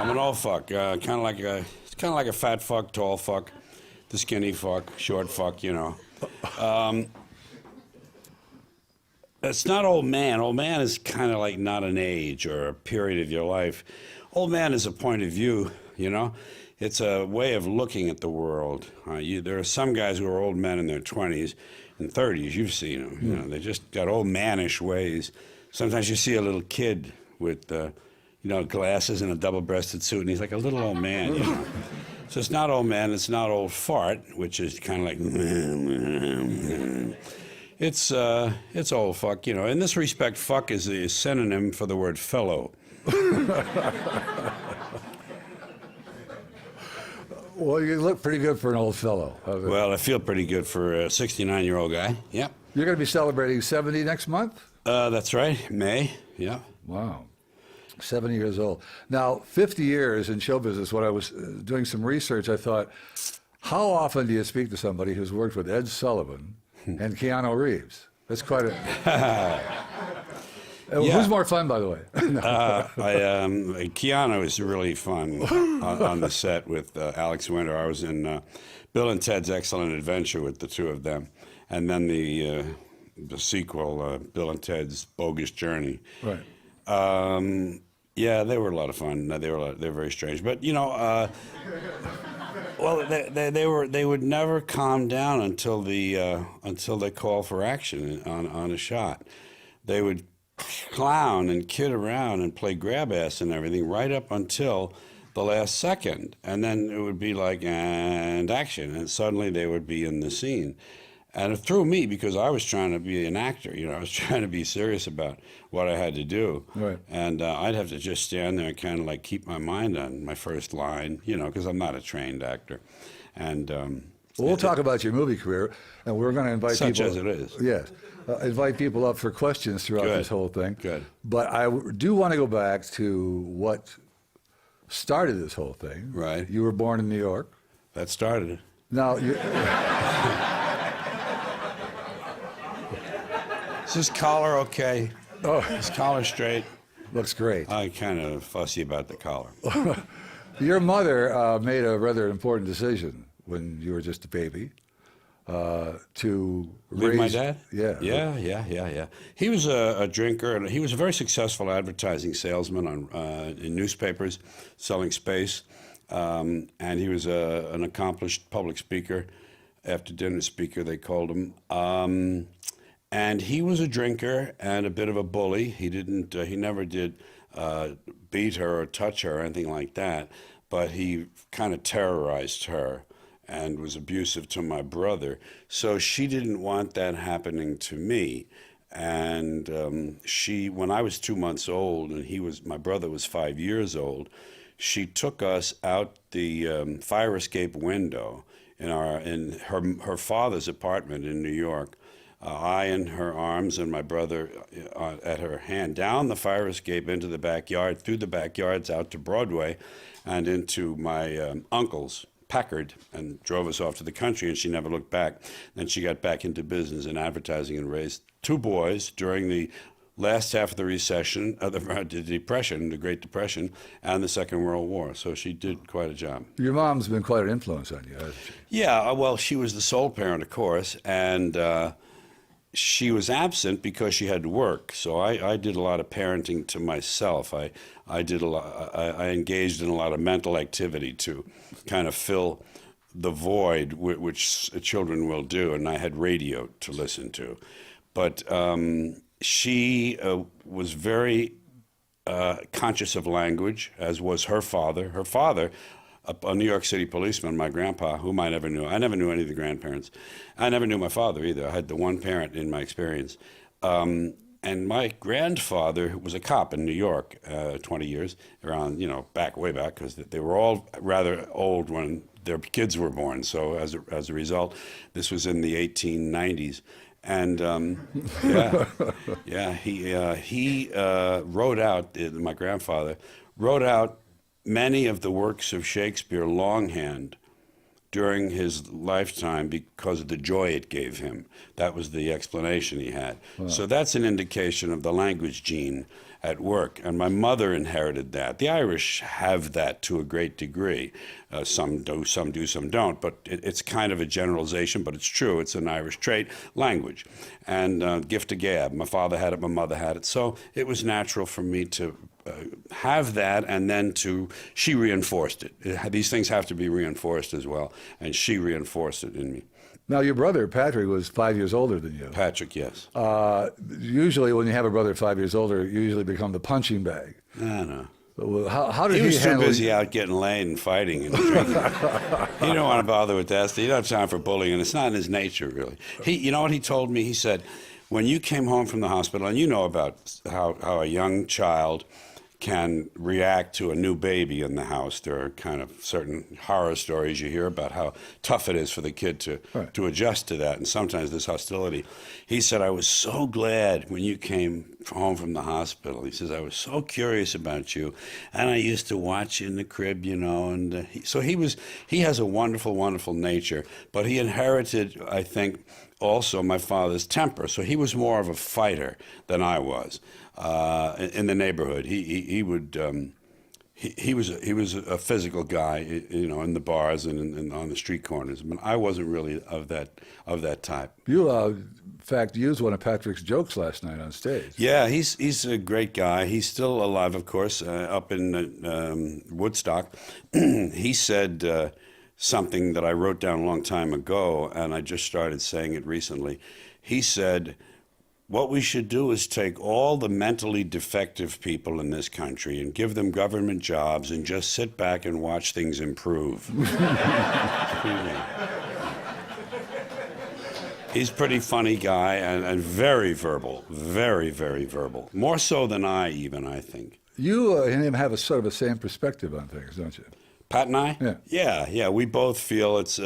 I'm an old fuck. Kind of like a fat fuck, tall fuck, the skinny fuck, short fuck. You know. It's not old man. Old man is kind of like not an age or a period of your life. Old man is a point of view. You know. It's a way of looking at the world. There are some guys who are old men in their 20s and 30s. You've seen them. You know, they just got old mannish ways. Sometimes you see a little kid with, glasses and a double-breasted suit, and he's like a little old man. You know? So it's not old man. It's not old fart, which is kind of like. It's old fuck. You know. In this respect, fuck is a synonym for the word fellow. Well, you look pretty good for an old fellow. Well, I feel pretty good for a 69-year-old guy. Yep. You're going to be celebrating 70 next month? That's right. May. Yeah. Wow. 70 years old. Now, 50 years in show business, when I was doing some research, I thought, how often do you speak to somebody who's worked with Ed Sullivan and Keanu Reeves? That's quite a... Yeah. Who's more fun, by the way? Keanu is really fun on the set with Alex Winter. I was in Bill and Ted's Excellent Adventure with the two of them, and then the sequel, Bill and Ted's Bogus Journey. Right. Yeah, they were a lot of fun. They were very strange, but you know, well, they would never calm down until they call for action on a shot. They would clown and kid around and play grab ass and everything right up until the last second, and then it would be like and action, and suddenly they would be in the scene. And it threw me because I was trying to be an actor, you know, I was trying to be serious about what I had to do. Right. And I'd have to just stand there and kind of like keep my mind on my first line, you know, because I'm not a trained actor. And well, we'll talk about your movie career, and we're going to invite such people. as it is. Yes. Invite people up for questions throughout Good. this whole thing. Good. But I do want to go back to what started this whole thing. Right. You were born in New York. That started it. Now, Is this collar okay? oh, Is collar straight? looks great. I'm kind of fussy about the collar. Your mother made a rather important decision when you were just a baby to Leave raise my dad? Yeah. He was a drinker, and he was a very successful advertising salesman in newspapers, selling space. And he was an accomplished public speaker, after dinner speaker, they called him. And he was a drinker and a bit of a bully. He never did beat her or touch her or anything like that, but he kind of terrorized her and was abusive to my brother. So she didn't want that happening to me. And when I was 2 months old and my brother was 5 years old, she took us out the fire escape window in her father's apartment in New York. I in her arms and my brother at her hand, down the fire escape into the backyard, through the backyards out to Broadway and into my uncle's Packard, and drove us off to the country, and she never looked back. Then she got back into business in advertising and raised two boys during the last half of the recession, the Depression, the Great Depression, and the Second World War. So she did quite a job. Your mom's been quite an influence on you, hasn't she? Yeah, well, she was the sole parent, of course, and she was absent because she had to work. So I did a lot of parenting to myself. I engaged in a lot of mental activity to kind of fill the void which children will do, and I had radio to listen to. But she was very conscious of language, as was her father. Her father, a New York City policeman, my grandpa, whom I never knew. I never knew any of the grandparents. I never knew my father either. I had the one parent in my experience. And my grandfather was a cop in New York, 20 years, around, way back, because they were all rather old when their kids were born. So as a result, this was in the 1890s. And he wrote out, my grandfather wrote out many of the works of Shakespeare longhand during his lifetime because of the joy it gave him. That was the explanation he had. Wow. So that's an indication of the language gene. at work. And my mother inherited that. The Irish have that to a great degree. Some do, some don't. But it's kind of a generalization, but it's true. It's an Irish trait. Language and gift of gab. My father had it, my mother had it. So it was natural for me to have that, and then she reinforced it. These things have to be reinforced as well, and she reinforced it in me. Now, your brother, Patrick, was 5 years older than you. Patrick, yes. Usually, when you have a brother 5 years older, you usually become the punching bag. I know. How did He was too handle busy out getting laid and fighting and drinking. He didn't want to bother with that. He didn't have time for bullying, and it's not in his nature, really. You know what he told me? He said, when you came home from the hospital, and you know about how a young child can react to a new baby in the house. There are kind of certain horror stories you hear about how tough it is for the kid to adjust to that, and sometimes this hostility. He said, I was so glad when you came home from the hospital. He says, I was so curious about you, and I used to watch you in the crib, you know. And so he has a wonderful, wonderful nature, but he inherited, I think, also my father's temper. So he was more of a fighter than I was. In the neighborhood, he was a physical guy, you know, in the bars and on the street corners. But I wasn't really of that type. You, in fact, used one of Patrick's jokes last night on stage. Yeah, he's a great guy. He's still alive, of course, up in Woodstock. He said something that I wrote down a long time ago, and I just started saying it recently. He said, what we should do is take all the mentally defective people in this country and give them government jobs and just sit back and watch things improve. He's a pretty funny guy and very verbal, very, very verbal. More so than I even, I think. You and him have a sort of a same perspective on things, don't you? Pat and I? Yeah. Yeah. We both feel it's...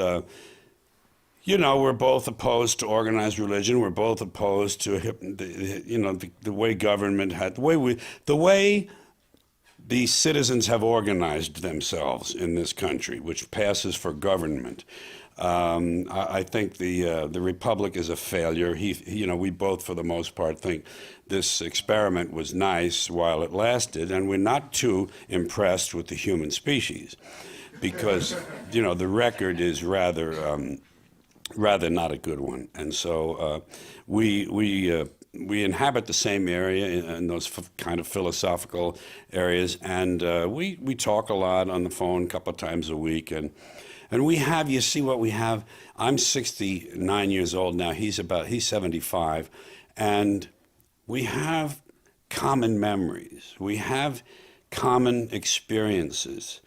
you know, we're both opposed to organized religion. We're both opposed to, the way government had, the way the citizens have organized themselves in this country, which passes for government. I think the republic is a failure. We both, for the most part, think this experiment was nice while it lasted, and we're not too impressed with the human species, because the record is rather not a good one. And so we inhabit the same area in those kind of philosophical areas, and we talk a lot on the phone a couple of times a week, and you see what we have. I'm 69 years old now. He's 75, and we have common memories. We have common experiences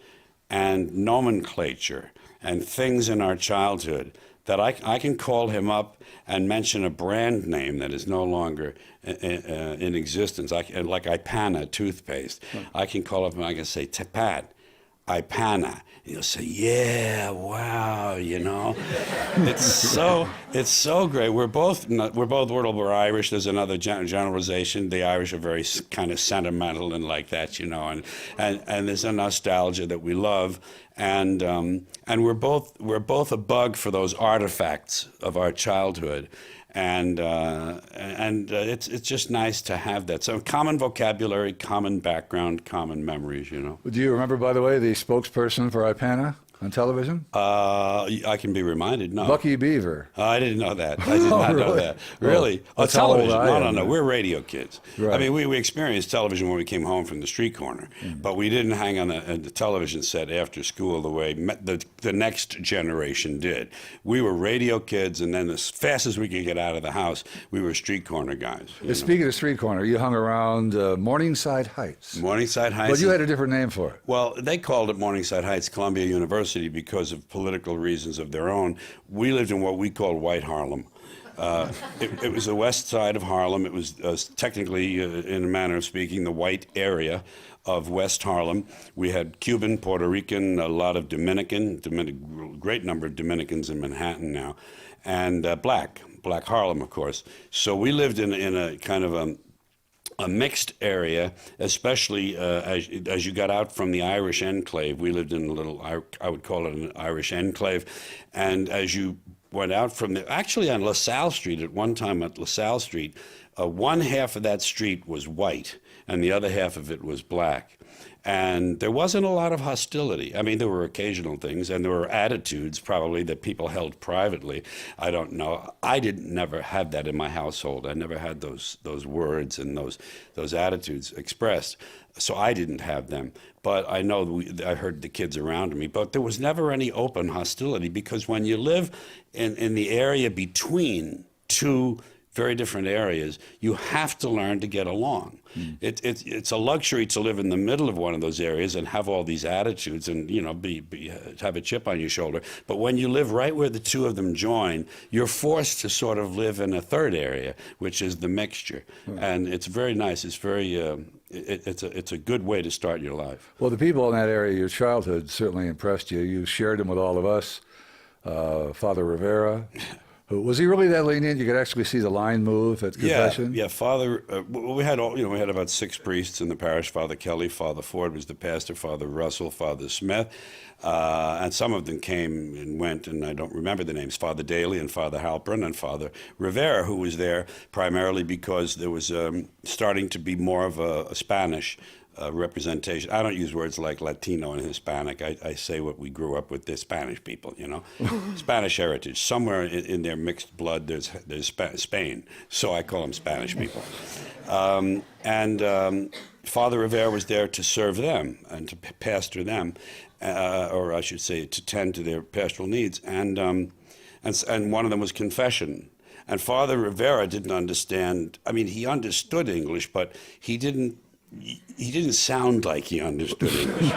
and nomenclature and things in our childhood that I can call him up and mention a brand name that is no longer in existence. Like Ipana toothpaste. I can call up and I can say, Pat, Ipana. He'll say, yeah, wow, It's so great. We're both we're Irish. There's another generalization. The Irish are very kind of sentimental and like that, and there's a nostalgia that we love. And we're both a bug for those artifacts of our childhood, and it's just nice to have that. So common vocabulary, common background, common memories. Do you remember, by the way, the spokesperson for Ipana on television? I can be reminded. No, Bucky Beaver. I didn't know that. I did not know that. Really? Well, television? No. We're radio kids. Right. I mean, we experienced television when we came home from the street corner, but we didn't hang on the television set after school the way the next generation did. We were radio kids, and then as fast as we could get out of the house, we were street corner guys. Speaking of street corner, you hung around Morningside Heights. Morningside Heights. But you had a different name for it. Well, they called it Morningside Heights, Columbia University, because of political reasons of their own. We lived in what we called White Harlem. It was the west side of Harlem. It was technically, in a manner of speaking, the white area of West Harlem. We had Cuban, Puerto Rican, a lot of Dominican, great number of Dominicans in Manhattan now, and Black Harlem, of course. So we lived in a kind of a mixed area, especially as you got out from the Irish enclave. We lived in a little, I would call it an Irish enclave. And as you went out from actually on LaSalle Street, at one time at LaSalle Street, one half of that street was white. and the other half of it was black. And there wasn't a lot of hostility. I mean, there were occasional things, and there were attitudes probably that people held privately. I don't know. I didn't never have that in my household. I never had those words and those attitudes expressed. So I didn't have them. But I know I heard the kids around me. But there was never any open hostility, because when you live in the area between two very different areas, you have to learn to get along. It's a luxury to live in the middle of one of those areas and have all these attitudes and, you know, have a chip on your shoulder. But when you live right where the two of them join, you're forced to sort of live in a third area, which is the mixture. And it's very nice. It's very, it's a good way to start your life. Well, the people in that area, your childhood certainly impressed you. You shared them with all of us. Father Rivera. Was he really that lenient? You could actually see the line move at confession? Yeah, Father, we had about 6 priests in the parish. Father Kelly, Father Ford was the pastor, Father Russell, Father Smith, and some of them came and went, and I don't remember the names, Father Daly and Father Halpern and Father Rivera, who was there primarily because there was starting to be more of a Spanish representation. I don't use words like Latino and Hispanic. I say what we grew up with. They're Spanish people, you know, Spanish heritage. Somewhere in their mixed blood, there's Spain. So I call them Spanish people. Father Rivera was there to serve them and to pastor them, or I should say, to tend to their pastoral needs. And one of them was confession. And Father Rivera didn't understand. I mean, he understood English, but he didn't sound like he understood English.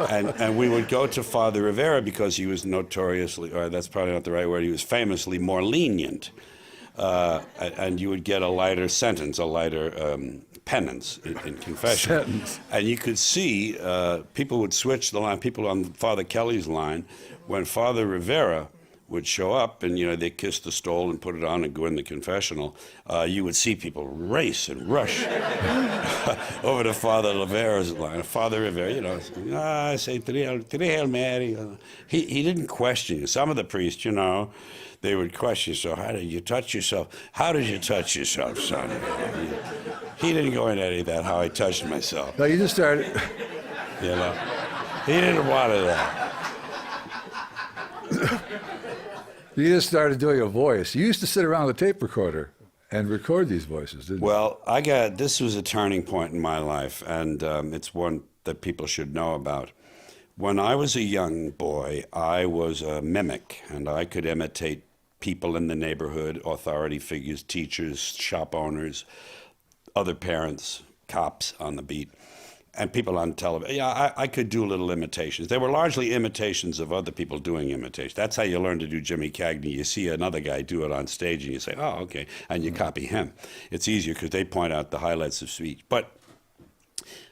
and we would go to Father Rivera because he was notoriously, or that's probably not the right word, he was famously more lenient. And you would get a lighter sentence, a lighter penance in confession. Sentence. And you could see people would switch the line, people on Father Kelly's line, when Father Rivera would show up and, you know, they kiss the stole and put it on and go in the confessional, you would see people race and rush over to Father Rivera's line. Father Rivera, you know, I say, Hail Mary. He didn't question you. Some of the priests, you know, they would question, so how did you touch yourself? How did you touch yourself, son? He didn't go into any of that, how I touched myself. No, you just started. You know, he didn't want that. You just started doing a voice. You used to sit around with a tape recorder and record these voices, didn't you? Well, this was a turning point in my life, and it's one that people should know about. When I was a young boy, I was a mimic, and I could imitate people in the neighborhood, authority figures, teachers, shop owners, other parents, cops on the beat, and people on television. Yeah, I could do little imitations. They were largely imitations of other people doing imitations. That's how you learn to do Jimmy Cagney. You see another guy do it on stage, and you say, oh, okay, and you copy him. It's easier because they point out the highlights of speech. But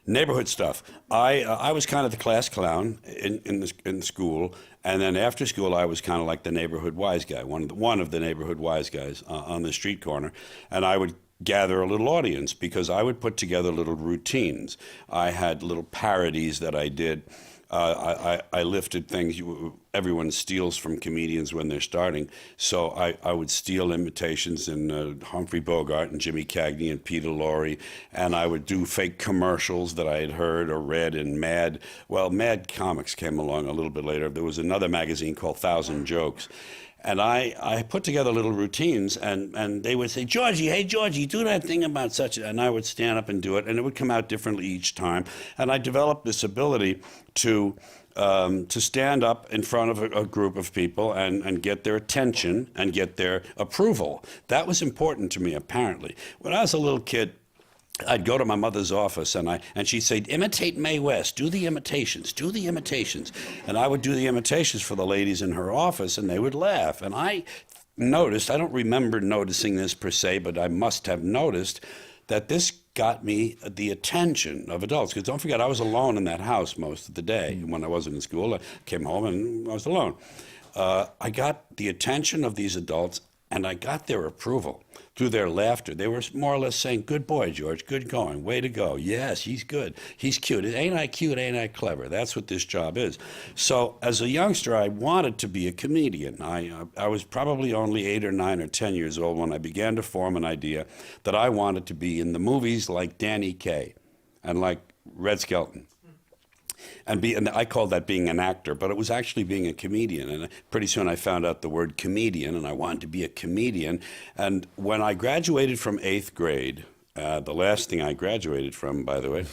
neighborhood stuff. I was kind of the class clown in school, and then after school I was kind of like the neighborhood wise guy, one of the neighborhood wise guys on the street corner, and I would gather a little audience because I would put together little routines. I had little parodies that I did. I lifted things everyone steals from comedians when they're starting. So I would steal imitations in Humphrey Bogart and Jimmy Cagney and Peter Lorre, and I would do fake commercials that I had heard or read in Mad. Well, Mad Comics came along a little bit later. There was another magazine called 1,000 Jokes. And I put together little routines, and they would say, Georgie, hey, Georgie, do that thing about such, and I would stand up and do it, and it would come out differently each time. And I developed this ability to stand up in front of a group of people and get their attention and get their approval. That was important to me, apparently. When I was a little kid, I'd go to my mother's office, and she'd say, imitate Mae West, do the imitations. And I would do the imitations for the ladies in her office, and they would laugh. And I noticed, I don't remember noticing this per se, but I must have noticed that this got me the attention of adults. Because don't forget, I was alone in that house most of the day. When I wasn't in school, I came home and I was alone. I got the attention of these adults, And I got their approval through their laughter. They were more or less saying, "Good boy, George, good going, way to go. Yes, he's good. He's cute. Ain't I cute? Ain't I clever?" That's what this job is. So as a youngster, I wanted to be a comedian. I was probably only 8 or 9 or 10 years old when I began to form an idea that I wanted to be in the movies like Danny Kaye and like Red Skelton. And I called that being an actor, but it was actually being a comedian. And pretty soon I found out the word comedian, and I wanted to be a comedian. And when I graduated from 8th grade, the last thing I graduated from, by the way,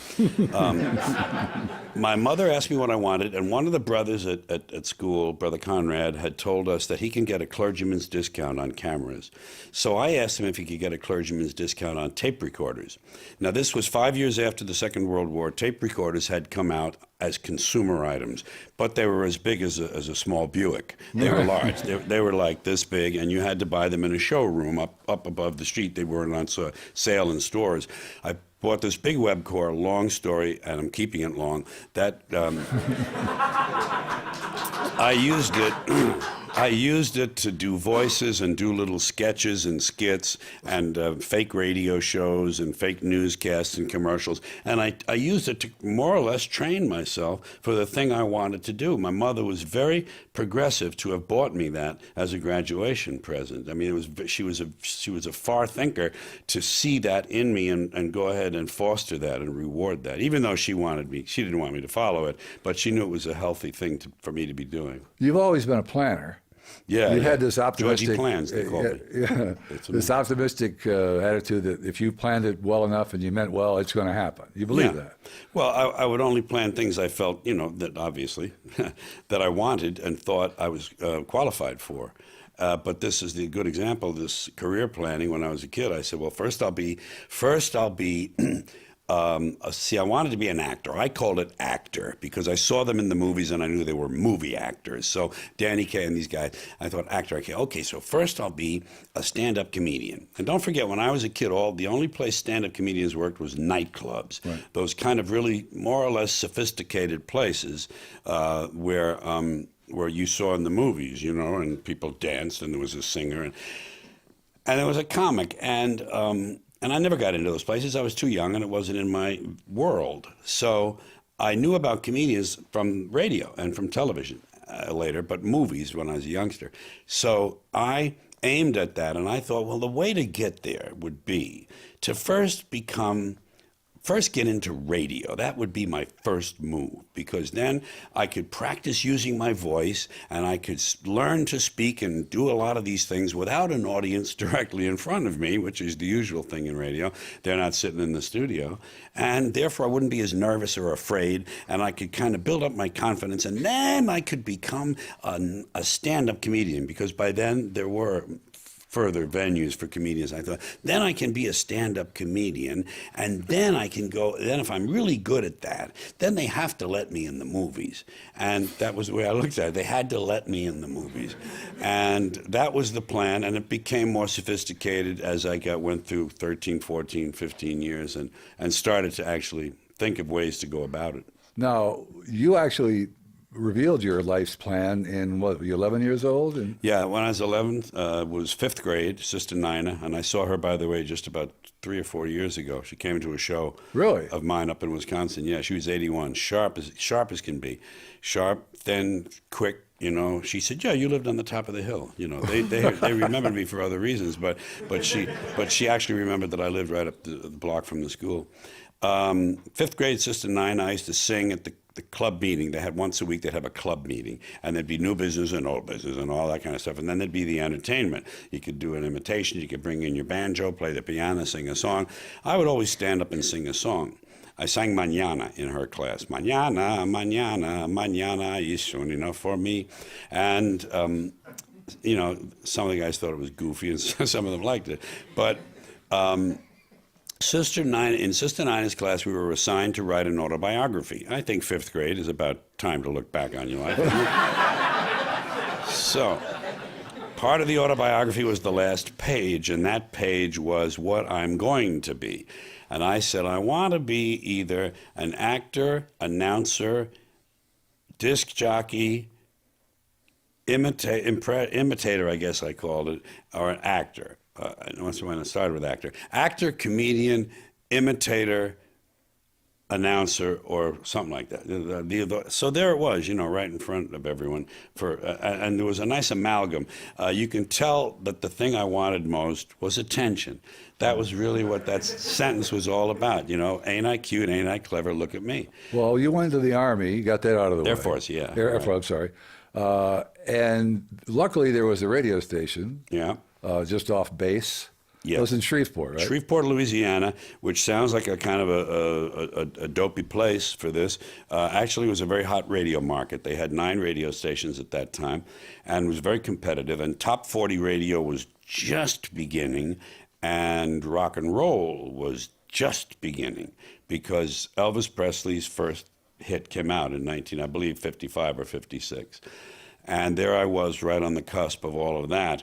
my mother asked me what I wanted, and one of the brothers at school, Brother Conrad, had told us that he can get a clergyman's discount on cameras. So I asked him if he could get a clergyman's discount on tape recorders. Now, this was 5 years after the Second World War. Tape recorders had come out as consumer items, but they were as big as a small Buick. They were large. They were like this big, and you had to buy them in a showroom up above the street. They weren't on sale in stores. I bought this big Webcor, long story, and I'm keeping it long, that I used it. I used it to do voices and do little sketches and skits and fake radio shows and fake newscasts and commercials. And I used it to more or less train myself for the thing I wanted to do. My mother was very progressive to have bought me that as a graduation present. I mean, she was a far thinker to see that in me and go ahead and foster that and reward that. Even though she didn't want me to follow it, but she knew it was a healthy thing for me to be doing. You've always been a planner. Yeah, you had this optimistic Georgie plans, they call me. Yeah, this optimistic attitude that if you planned it well enough and you meant well, it's going to happen. You believe that? Well, I would only plan things I felt, that obviously that I wanted and thought I was qualified for. But this is the good example of this career planning. When I was a kid, I said, well, first I'll be. I wanted to be an actor. I called it actor because I saw them in the movies and I knew they were movie actors. So Danny Kaye and these guys, I thought actor. Okay, so first I'll be a stand-up comedian. And don't forget, when I was a kid, the only place stand-up comedians worked was nightclubs. Right. Those kind of really more or less sophisticated places where you saw in the movies, and people danced and there was a singer and there was a comic and I never got into those places. I was too young, and it wasn't in my world. So I knew about comedians from radio and from television later, but movies when I was a youngster. So I aimed at that, and I thought, well, the way to get there would be to first get into radio. That would be my first move, because then I could practice using my voice and I could learn to speak and do a lot of these things without an audience directly in front of me, which is the usual thing in radio. They're not sitting in the studio. And therefore I wouldn't be as nervous or afraid, and I could kind of build up my confidence, and then I could become a stand-up comedian, because by then there were further venues for comedians. I thought, then I can be a stand-up comedian, and then I can go, then if I'm really good at that, then they have to let me in the movies. And that was the way I looked at it. They had to let me in the movies. And that was the plan, and it became more sophisticated as I went through 13, 14, 15 years and started to actually think of ways to go about it. Now, you actually revealed your life's plan in what, were you 11 years old? Yeah, when I was 11, was 5th grade, Sister Nina, and I saw her, by the way, just about 3 or 4 years ago. She came to a show of mine up in Wisconsin. Yeah, she was 81, sharp as can be. Sharp, thin, quick. She said, "Yeah, you lived on the top of the hill." They remembered me for other reasons, but she actually remembered that I lived right up the block from the school. 5th grade, Sister Nina, I used to sing at the club meeting. They had once a week, they'd have a club meeting, and there'd be new business and old business and all that kind of stuff. And then there'd be the entertainment. You could do an imitation, you could bring in your banjo, play the piano, sing a song. I would always stand up and sing a song. I sang Mañana in her class. Mañana, mañana, mañana is soon enough for me. And, some of the guys thought it was goofy, and some of them liked it. But in Sister Nina's class, we were assigned to write an autobiography. I think 5th grade is about time to look back on your life. So, part of the autobiography was the last page, and that page was what I'm going to be. And I said, I want to be either an actor, announcer, disc jockey, imitator, I guess I called it, or an actor. That's when I started with actor. Actor, comedian, imitator, announcer, or something like that. So there it was, right in front of everyone. And there was a nice amalgam. You can tell that the thing I wanted most was attention. That was really what that sentence was all about. Ain't I cute? Ain't I clever? Look at me. Well, you went to the Army. You got that out of the way. Air Force, yeah. Air Force, I'm sorry. And luckily there was a radio station. Yeah. Just off base. Yes. It was in Shreveport, right? Shreveport, Louisiana, which sounds like a kind of a dopey place for this. Actually, it was a very hot radio market. They had 9 radio stations at that time, and was very competitive. And top 40 radio was just beginning, and rock and roll was just beginning, because Elvis Presley's first hit came out in I believe 55 or 56. And there I was, right on the cusp of all of that.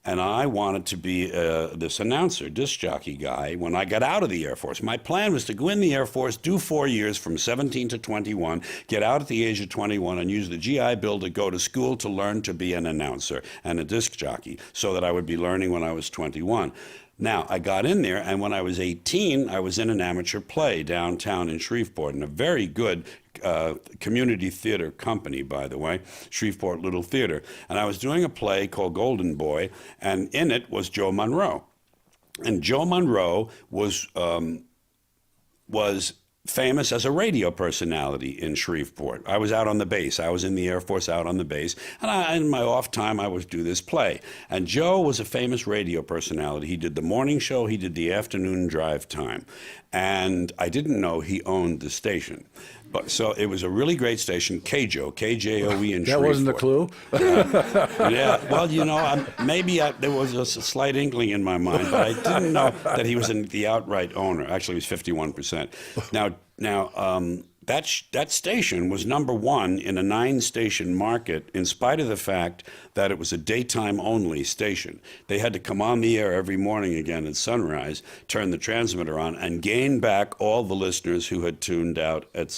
And I wanted to be this announcer, disc jockey guy, when I got out of the Air Force. My plan was to go in the Air Force, do 4 years from 17 to 21, get out at the age of 21, and use the GI Bill to go to school to learn to be an announcer and a disc jockey, so that I would be learning when I was 21. Now, I got in there, and when I was 18, I was in an amateur play downtown in Shreveport, in a very good community theater company, by the way, Shreveport Little Theater. And I was doing a play called Golden Boy, and in it was Joe Monroe. And Joe Monroe was famous as a radio personality in Shreveport. I was out on the base. I was in the Air Force out on the base. And in my off time, I would do this play. And Joe was a famous radio personality. He did the morning show. He did the afternoon drive time. And I didn't know he owned the station. But so it was a really great station, KJOE, KJOE in Shreveport. That wasn't the clue? Yeah, well, there was a slight inkling in my mind, but I didn't know that he was the outright owner. Actually, he was 51%. Now, that station was number 1 in a 9-station market, in spite of the fact that it was a daytime-only station. They had to come on the air every morning again at sunrise, turn the transmitter on, and gain back all the listeners who had tuned out at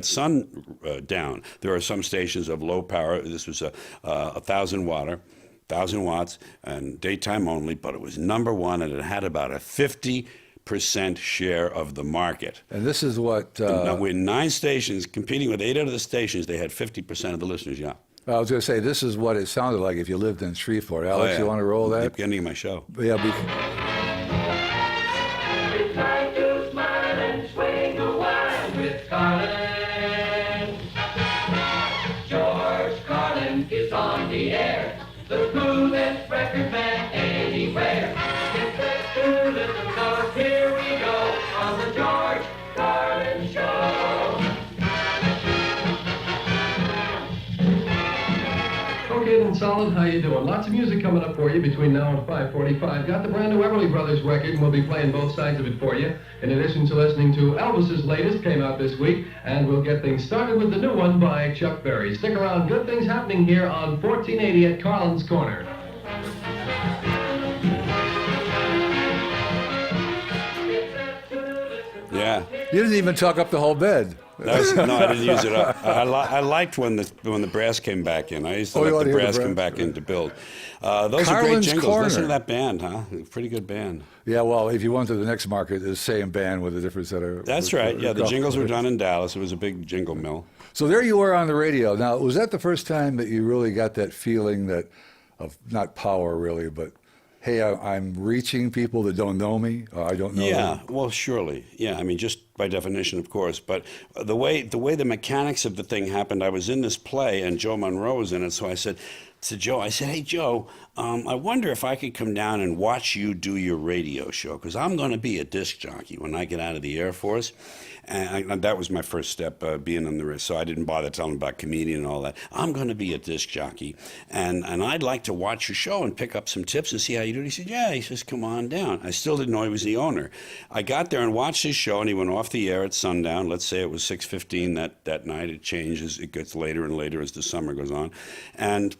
sundown. There are some stations of low power. This was a 1,000 watts, and daytime only, but it was number 1, and it had about a 50% share of the market. And this is what... with 9 stations, competing with 8 out of the stations, they had 50% of the listeners, yeah. I was going to say, this is what it sounded like if you lived in Shreveport. Alex, you want to roll that? The beginning of my show. Yeah. It's time to smile and swing a while with Carlin. George Carlin is on the air, the smoothest record man anywhere. Get set to listen, 'cause here we go on the George Carlin Show. Okay, then, Solid, how you doing? Lots of music coming up for you between now and 5:45. Got the brand new Everly Brothers record, and we'll be playing both sides of it for you. In addition to listening to Elvis's latest, came out this week, and we'll get things started with the new one by Chuck Berry. Stick around, good things happening here on 1480 at Carlin's Corner. Yeah. You didn't even tuck up the whole bed. No, I didn't use it up. I liked when the brass came back in. I used to let the brass come back in to build. Those are great Carlin's jingles. Corner. Listen to that band, huh? Pretty good band. Yeah, well, if you went to the next market, it's the same band with a different set of... That's right. Yeah, the jingles were done in Dallas. It was a big jingle mill. So there you were on the radio. Now, was that the first time that you really got that feeling of not power really, but hey, I'm reaching people that don't know me. I don't know Yeah, them. well, surely. Yeah, I mean, just by definition, of course. But the way the mechanics of the thing happened, I was in this play, and Joe Monroe was in it. So I said to Joe, hey, Joe, I wonder if I could come down and watch you do your radio show, because I'm going to be a disc jockey when I get out of the Air Force. And that was my first step, being on the wrist. So I didn't bother telling him about comedian and all that. I'm going to be a disc jockey, and I'd like to watch your show and pick up some tips and see how you do it. He said, yeah. He says, come on down. I still didn't know he was the owner. I got there and watched his show, and he went off the air at sundown. Let's say it was 6:15 that night. It changes. It gets later and later as the summer goes on. And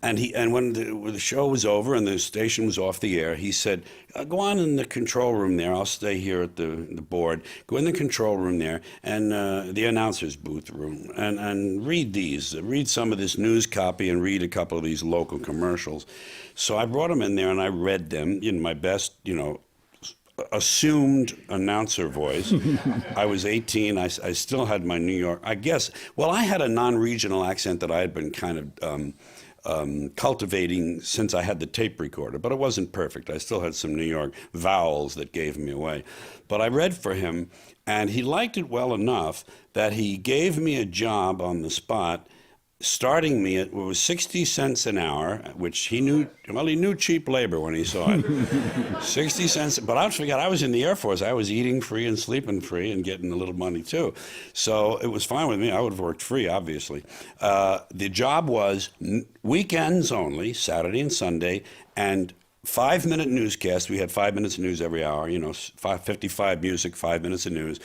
And when the show was over and the station was off the air, he said, "Go on in the control room there. I'll stay here at the board. Go in the control room there and the announcer's booth room and read these. Read some of this news copy and read a couple of these local commercials." So I brought him in there and I read them in my best, assumed announcer voice. I was 18. I still had my New York, I guess. Well, I had a non-regional accent that I had been kind of cultivating since I had the tape recorder, but it wasn't perfect. I still had some New York vowels that gave me away. But I read for him, and he liked it well enough that he gave me a job on the spot, starting me at what was 60 cents an hour, which he knew cheap labor when he saw it. 60 cents, but I forget, I was in the Air Force. I was eating free and sleeping free and getting a little money too. So it was fine with me. I would have worked free, obviously. The job was weekends only, Saturday and Sunday, and 5-minute newscast. We had 5 minutes of news every hour, 55 music, 5 minutes of news.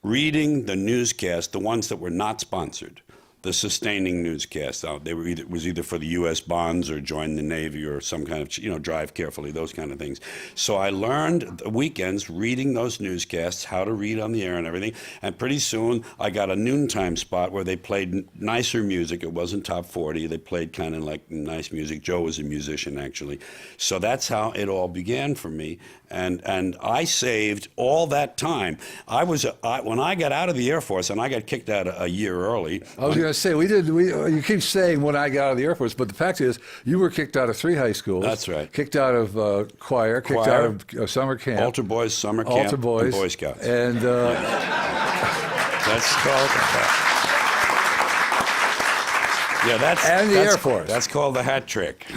Reading the newscast, the ones that were not sponsored. The sustaining newscast. It was either for the U.S. bonds or join the Navy or some kind of, drive carefully, those kind of things. So I learned the weekends reading those newscasts, how to read on the air and everything. And pretty soon I got a noontime spot where they played nicer music. It wasn't top 40. They played kind of like nice music. Joe was a musician, actually. So that's how it all began for me. And I saved all that time. When I got out of the Air Force, and I got kicked out a year early. I was going to say, you keep saying when I got out of the Air Force, but the fact is, you were kicked out of 3 high schools. That's right. Kicked out of choir, kicked out of summer camp. Altar Boys, summer camp, Altar Boys, and Boy Scouts. And that's called... And the Air Force. That's called the hat trick.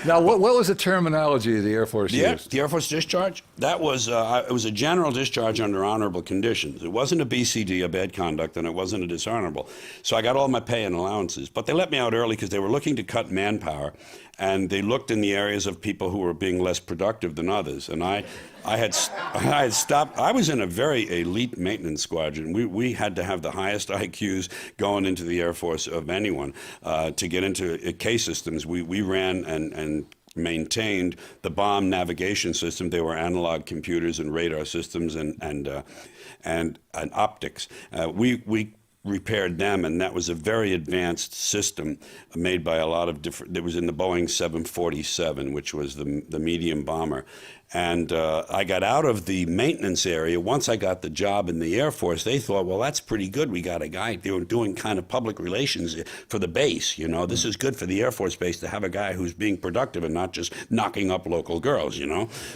Now, what was the terminology the Air Force used? The Air Force discharge? That was, it was a general discharge under honorable conditions. It wasn't a BCD, a bad conduct, and it wasn't a dishonorable. So I got all my pay and allowances. But they let me out early because they were looking to cut manpower, and they looked in the areas of people who were being less productive than others. And I had stopped. I was in a very elite maintenance squadron. We had to have the highest IQs going into the Air Force of anyone to get into K systems. We ran and maintained the bomb navigation system. They were analog computers and radar systems and optics. We repaired them, and that was a very advanced system made by a lot of different. It was in the Boeing 747, which was the medium bomber. And I got out of the maintenance area. Once I got the job in the Air Force, they thought, well, that's pretty good. We got a guy doing kind of public relations for the base. This is good for the Air Force Base to have a guy who's being productive and not just knocking up local girls,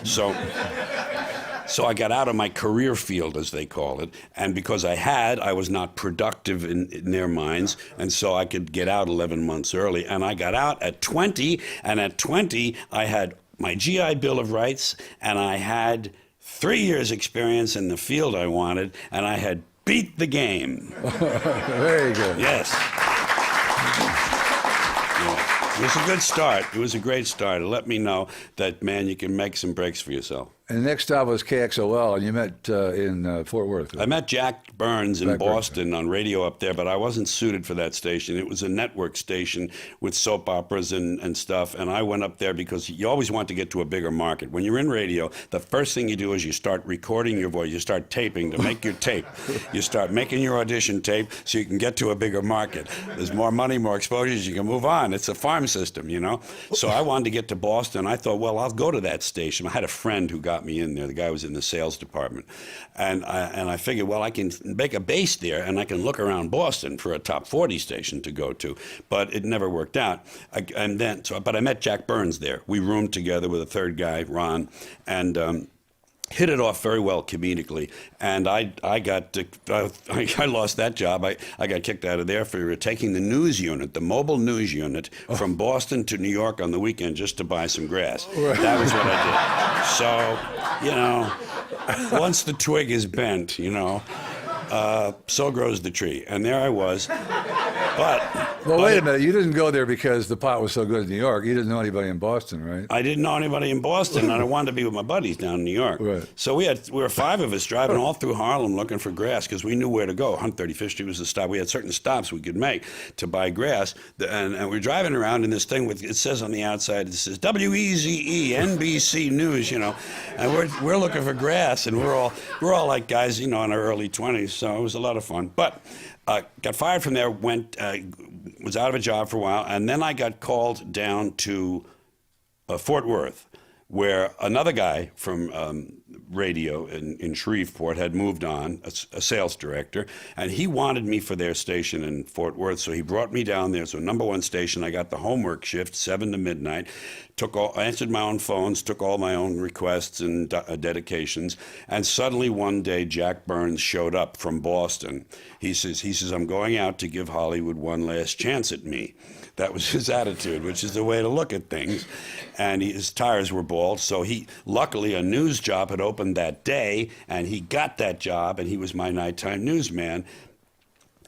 So I got out of my career field, as they call it, and because I was not productive in their minds, and so I could get out 11 months early. And I got out at 20, and at 20 I had my GI Bill of Rights, and I had 3 years experience in the field I wanted, and I had beat the game. Very good. Yes. It was a good start. It was a great start. It let me know that, man, you can make some breaks for yourself. And the next stop was KXOL, and you met in Fort Worth. I met Jack Burns in Boston on radio up there, but I wasn't suited for that station. It was a network station with soap operas and stuff, and I went up there because you always want to get to a bigger market. When you're in radio, the first thing you do is you start recording your voice. You start taping to make your tape. You start making your audition tape so you can get to a bigger market. There's more money, more exposures, you can move on. It's a farm system, So I wanted to get to Boston. I thought, well, I'll go to that station. I had a friend who got me in there. The guy was in the sales department. And I figured, well, I can make a base there and I can look around Boston for a top 40 station to go to. But it never worked out. But I met Jack Burns there. We roomed together with a third guy, Ron, and hit it off very well comedically. And I lost that job. I got kicked out of there for taking the news unit, the mobile news unit, from Boston to New York on the weekend just to buy some grass. That was what I did. So, once the twig is bent, So grows the tree. And there I was. Well, wait a minute. You didn't go there because the pot was so good in New York. You didn't know anybody in Boston, right? I didn't know anybody in Boston, and I wanted to be with my buddies down in New York. Right. So we were 5 of us driving all through Harlem looking for grass because we knew where to go. 135th Street was the stop. We had certain stops we could make to buy grass, and we're driving around in this thing with, it says on the outside, it says WEZE, NBC News, you know, and we're looking for grass, and we're all like guys, you know, in our early 20s. So it was a lot of fun, but. Got fired from there, was out of a job for a while, and then I got called down to Fort Worth, where another guy from radio in Shreveport had moved on, a sales director, and he wanted me for their station in Fort Worth, so he brought me down there. So #1 station, I got the homework shift, 7 to midnight, answered my own phones, took all my own requests and dedications, and suddenly one day Jack Burns showed up from Boston. He says, I'm going out to give Hollywood one last chance at me. That was his attitude, which is the way to look at things. And his tires were bald, so luckily a news job had opened that day, and he got that job, and he was my nighttime newsman.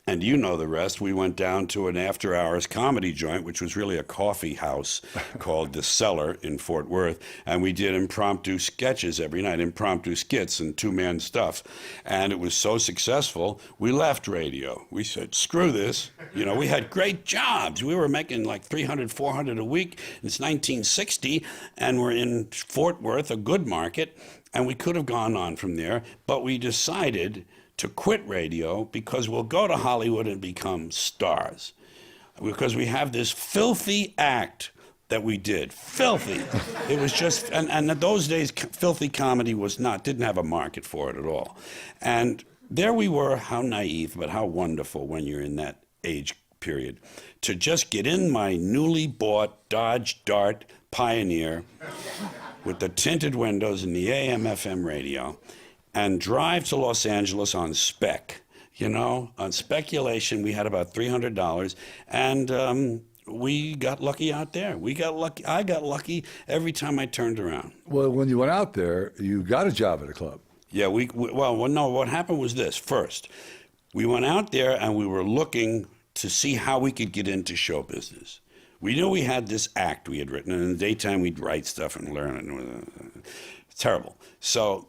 And you know the rest. We went down to an after-hours comedy joint, which was really a coffee house called The Cellar in Fort Worth. And we did impromptu sketches every night, impromptu skits and two-man stuff. And it was so successful, we left radio. We said, screw this. You know, we had great jobs. We were making like $300, $400 a week. It's 1960, and we're in Fort Worth, a good market. And we could have gone on from there, but we decided to quit radio because we'll go to Hollywood and become stars. Because we have this filthy act that we did. Filthy. It was just, and in those days, filthy comedy didn't have a market for it at all. And there we were, how naive, but how wonderful when you're in that age period, to just get in my newly bought Dodge Dart Pioneer with the tinted windows and the AM/FM radio, and drive to Los Angeles on spec. You know, on speculation, we had about $300, and we got lucky out there. We got lucky. I got lucky every time I turned around. Well, when you went out there, you got a job at a club. Yeah, no, what happened was this. First, we went out there and we were looking to see how we could get into show business. We knew we had this act we had written, and in the daytime we'd write stuff and learn it. Terrible. So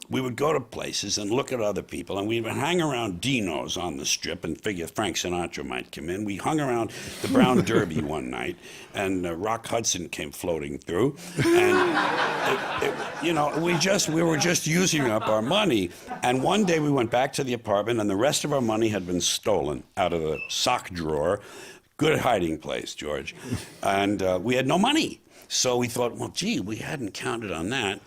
we would go to places and look at other people, and we would hang around Dino's on the Strip and figure Frank Sinatra might come in. We hung around the Brown Derby one night, and Rock Hudson came floating through, and we were just using up our money. And one day we went back to the apartment, and the rest of our money had been stolen out of the sock drawer. Good hiding place, George. And we had no money. So we thought, well, gee, we hadn't counted on that.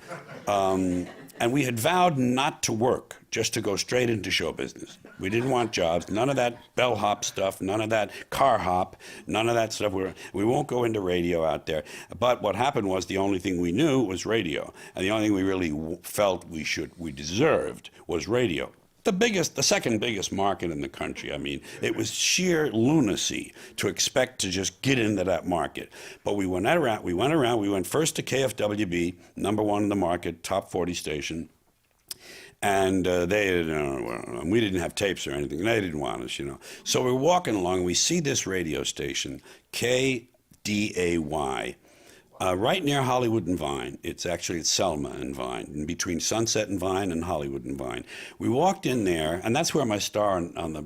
And we had vowed not to work, just to go straight into show business. We didn't want jobs, none of that bellhop stuff, none of that car hop, none of that stuff. We won't go into radio out there. But what happened was the only thing we knew was radio. And the only thing we really felt we deserved was radio. The second biggest market in the country. I mean, it was sheer lunacy to expect to just get into that market. But we went around. We went first to KFWB, #1 in the market, top 40 station. And we didn't have tapes or anything. They didn't want us, you know. So we're walking along, and we see this radio station, KDAY. Right near Hollywood and Vine. It's Selma and Vine, in between Sunset and Vine and Hollywood and Vine. We walked in there, and that's where my star on the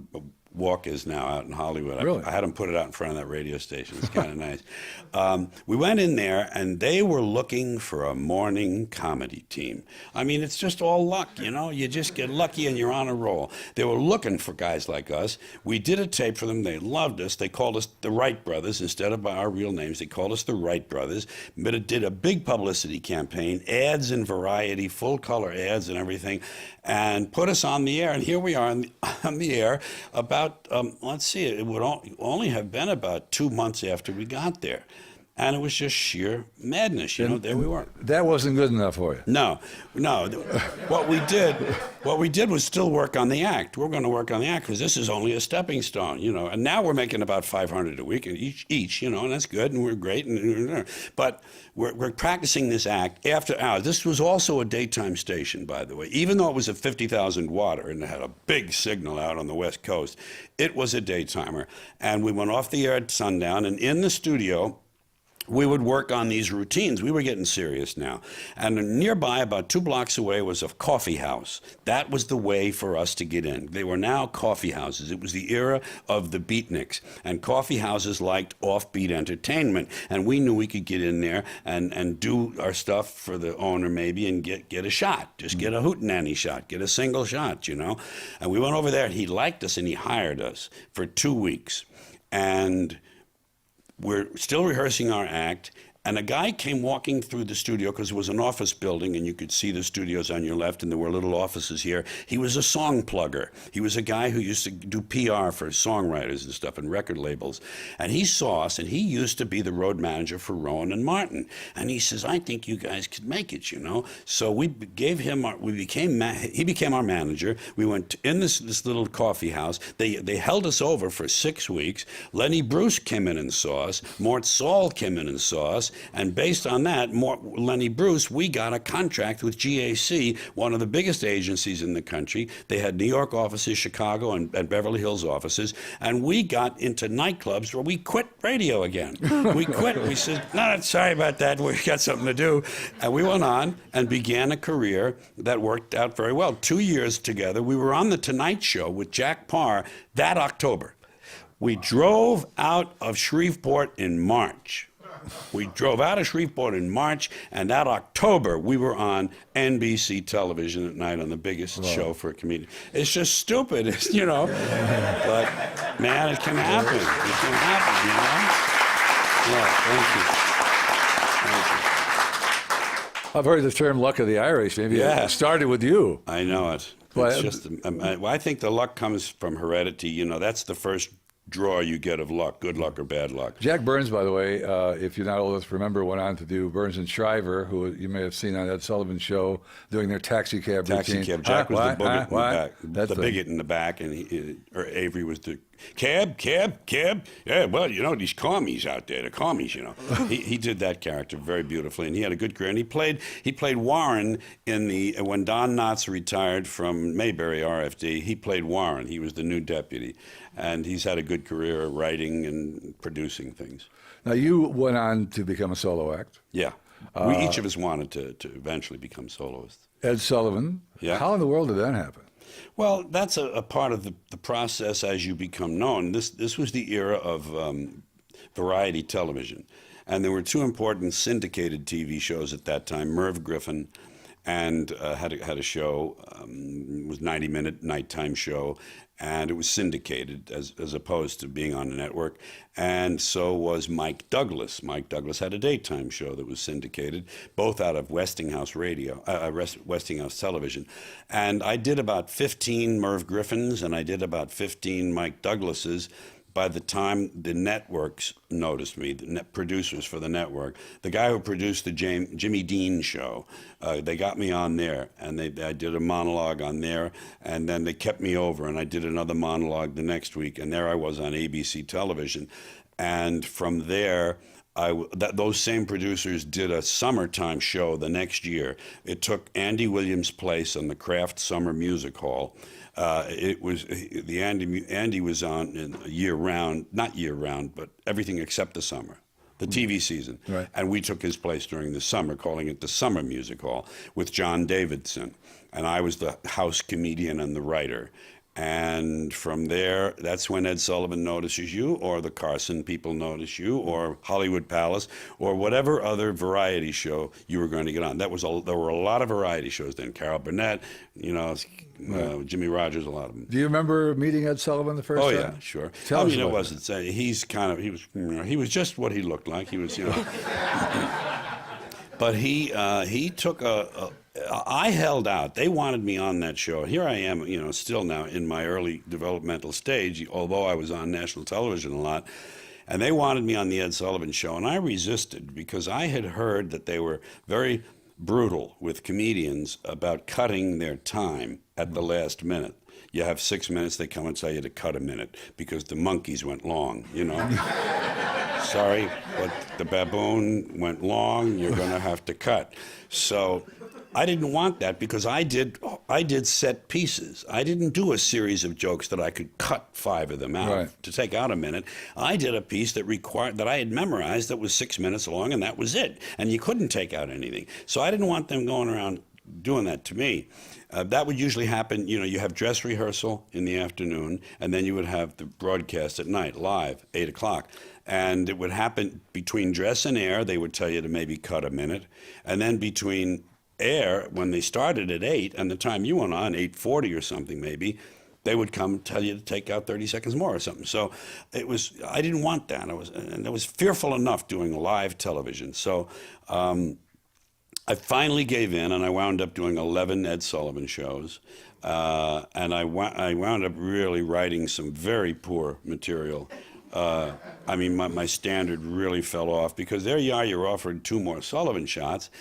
walk is now, out in Hollywood. Really? I had them put it out in front of that radio station. It's kind of nice. We went in there, and they were looking for a morning comedy team. I mean, it's just all luck, you know? You just get lucky and you're on a roll. They were looking for guys like us. We did a tape for them. They loved us. They called us the Wright Brothers instead of by our real names. They called us the Wright Brothers. But it did a big publicity campaign, ads in Variety, full-color ads and everything, and put us on the air. And here we are on the air about, let's see, it would only have been about 2 months after we got there. and it was just sheer madness. You know, there we were. That wasn't good enough for you. No. What we did was still work on the act. We're going to work on the act because this is only a stepping stone, you know. And now we're making about 500 a week each, you know, and that's good, and we're great. But we're practicing this act after hours. This was also a daytime station, by the way. Even though it was a 50,000 watter and it had a big signal out on the West Coast, it was a daytimer. And we went off the air at sundown, and in the studio, we would work on these routines. We were getting serious now. And nearby, about 2 blocks away, was a coffee house. That was the way for us to get in. They were now coffee houses. It was the era of the beatniks. And coffee houses liked offbeat entertainment. And we knew we could get in there and do our stuff for the owner maybe and get a shot. Just get a hootenanny shot. Get a single shot, you know. And we went over there, and he liked us, and he hired us for 2 weeks. And we're still rehearsing our act, and a guy came walking through the studio because it was an office building, and you could see the studios on your left, and there were little offices here. He was a song plugger. He was a guy who used to do PR for songwriters and stuff and record labels. And he saw us, and he used to be the road manager for Rowan and Martin. And he says, "I think you guys could make it, you know." So we gave him, he became our manager. We went in this little coffee house. They held us over for 6 weeks. Lenny Bruce came in and saw us. Mort Saul came in and saw us. And based on that, Lenny Bruce, we got a contract with GAC, one of the biggest agencies in the country. They had New York offices, Chicago, and Beverly Hills offices. And we got into nightclubs where we quit radio again. We quit. We said, "No, sorry about that. We got something to do." And we went on and began a career that worked out very well. 2 years together. We were on The Tonight Show with Jack Paar that October. We drove out of Shreveport in March. We drove out of Shreveport in March, and that October we were on NBC television at night on the biggest show for a comedian. It's just stupid, you know. But man, it can happen. It can happen, you know. Yeah, thank you. I've heard the term "luck of the Irish." Maybe it started with you. I know it. It's just. I think the luck comes from heredity. You know, that's the first draw you get of luck, good luck or bad luck. Jack Burns, by the way, if you're not old enough to remember, went on to do Burns and Shriver, who you may have seen on Ed Sullivan Show doing their taxi cab routine. Jack was the bigot in the back. The bigot in the back, and Avery was the cab. Yeah, well, you know, these commies out there, the commies, you know. he did that character very beautifully, and he had a good career. And he played Warren when Don Knotts retired from Mayberry RFD. He played Warren. He was the new deputy, and he's had a good career writing and producing things. Now, you went on to become a solo act. Yeah. Each of us wanted to eventually become soloists. Ed Sullivan. Yeah. How in the world did that happen? Well, that's a part of the process as you become known. This was the era of variety television. And there were 2 important syndicated TV shows at that time. Merv Griffin and had a show, it was a 90-minute nighttime show, and it was syndicated as opposed to being on a network. And so was Mike Douglas. Mike Douglas had a daytime show that was syndicated, both out of Westinghouse Westinghouse Television. And I did about 15 Merv Griffins, and I did about 15 Mike Douglases. By the time the networks noticed me, the producers for the network, the guy who produced the Jimmy Dean show, they got me on there, and I did a monologue on there, and then they kept me over, and I did another monologue the next week, and there I was on ABC television. And from there, those same producers did a summertime show the next year. It took Andy Williams' place on the Kraft Summer Music Hall. It was Andy was on in year round, not year round, but everything except the summer, the TV season. Right. And we took his place during the summer, calling it the Summer Music Hall with John Davidson. And I was the house comedian and the writer. And from there, that's when Ed Sullivan notices you, or the Carson people notice you, or Hollywood Palace, or whatever other variety show you were going to get on. There were a lot of variety shows then. Carol Burnett, you know, Jimmy Rogers, a lot of them. Do you remember meeting Ed Sullivan the first time? Oh yeah, sure. Tell us it about wasn't. He was just what he looked like. He was, you know. But he took I held out. They wanted me on that show. Here I am, you know, still now in my early developmental stage, although I was on national television a lot. And they wanted me on the Ed Sullivan Show, and I resisted because I had heard that they were very brutal with comedians about cutting their time at the last minute. You have 6 minutes, they come and tell you to cut a minute because the monkeys went long, you know. Sorry, but the baboon went long, you're going to have to cut. So I didn't want that because I did set pieces. I didn't do a series of jokes that I could cut 5 of them out Right. to take out a minute. I did a piece that I had memorized that was 6 minutes long, and that was it. And you couldn't take out anything. So I didn't want them going around doing that to me. That would usually happen, you know, you have dress rehearsal in the afternoon, and then you would have the broadcast at night, live, 8 o'clock. And it would happen between dress and air, they would tell you to maybe cut a minute. And then between air, when they started at 8, and the time you went on, 8:40 or something maybe, they would come and tell you to take out 30 seconds more or something. So I didn't want that. I was fearful enough doing live television. So I finally gave in, and I wound up doing 11 Ed Sullivan shows. And I wound up really writing some very poor material. I mean, my standard really fell off because there you are, you're offered 2 more Sullivan shots,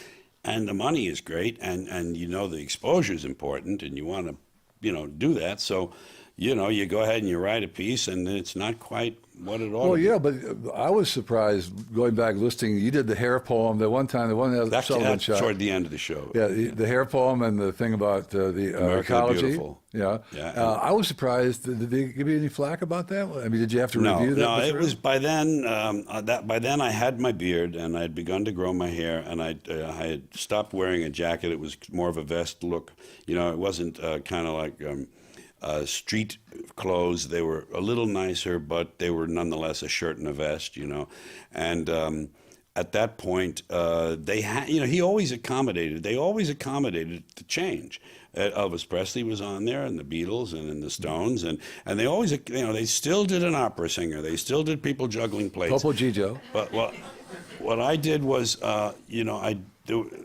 and the money is great, and you know the exposure is important, and you want to, you know, do that. So, you know, you go ahead and you write a piece, and it's not quite what it ought to Well, be. yeah, but I was surprised going back listening. You did the hair poem, the one time, the one that That's Sullivan shot. toward the end of the show. Yeah, the hair poem and the thing about the America the ecology. Beautiful. Yeah. Yeah. I was surprised. Did they give you any flack about that? I mean, did you have to No, review that? no, it material? was by then. By then, I had my beard and I had begun to grow my hair, and I had stopped wearing a jacket. It was more of a vest look. You know, it wasn't kind of like street clothes. They were a little nicer, but they were nonetheless a shirt and a vest. You know, and at that point, they had. You know, he always accommodated. They always accommodated the change. Elvis Presley was on there, and the Beatles, and the Stones, and they always, you know, they still did an opera singer. They still did people juggling plates. Topo Gigio. But what I did was, you know,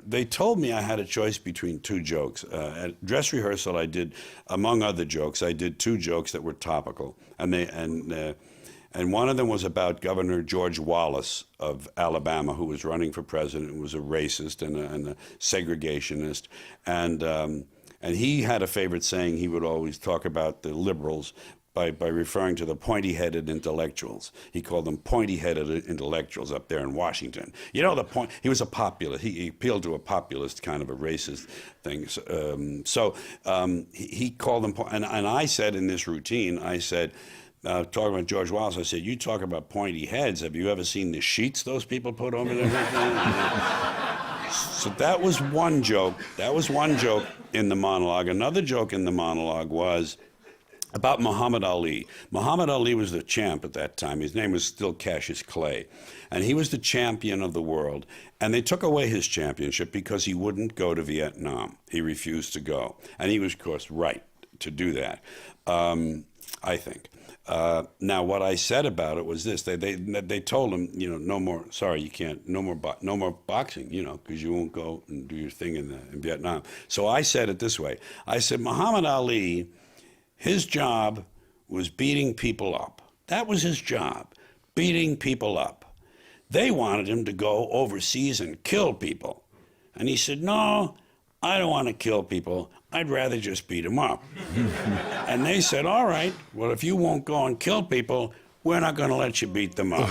they told me I had a choice between 2 jokes. At dress rehearsal, I did, among other jokes, I did 2 jokes that were topical, and one of them was about Governor George Wallace of Alabama, who was running for president, who was a racist and a segregationist, and he had a favorite saying. He would always talk about the liberals by referring to the pointy-headed intellectuals. He called them pointy-headed intellectuals up there in Washington. You know, he was a populist. He appealed to a populist kind of a racist thing. So he called them, and I said in this routine, I said, talking about George Wallace, I said, you talk about pointy heads. Have you ever seen the sheets those people put over their So that was one joke. That was one joke in the monologue. Another joke in the monologue was about Muhammad Ali. Muhammad Ali was the champ at that time. His name was still Cassius Clay. And he was the champion of the world. And they took away his championship because he wouldn't go to Vietnam. He refused to go. And he was, of course, right to do that, I think. Now, what I said about it was this: they told him, you know, no more. Sorry, you can't. No more boxing. You know, because you won't go and do your thing in Vietnam. So I said it this way: I said, Muhammad Ali, his job was beating people up. That was his job, beating people up. They wanted him to go overseas and kill people, and he said, no, I don't want to kill people. I'd rather just beat them up. And they said, all right, well, if you won't go and kill people, we're not going to let you beat them up.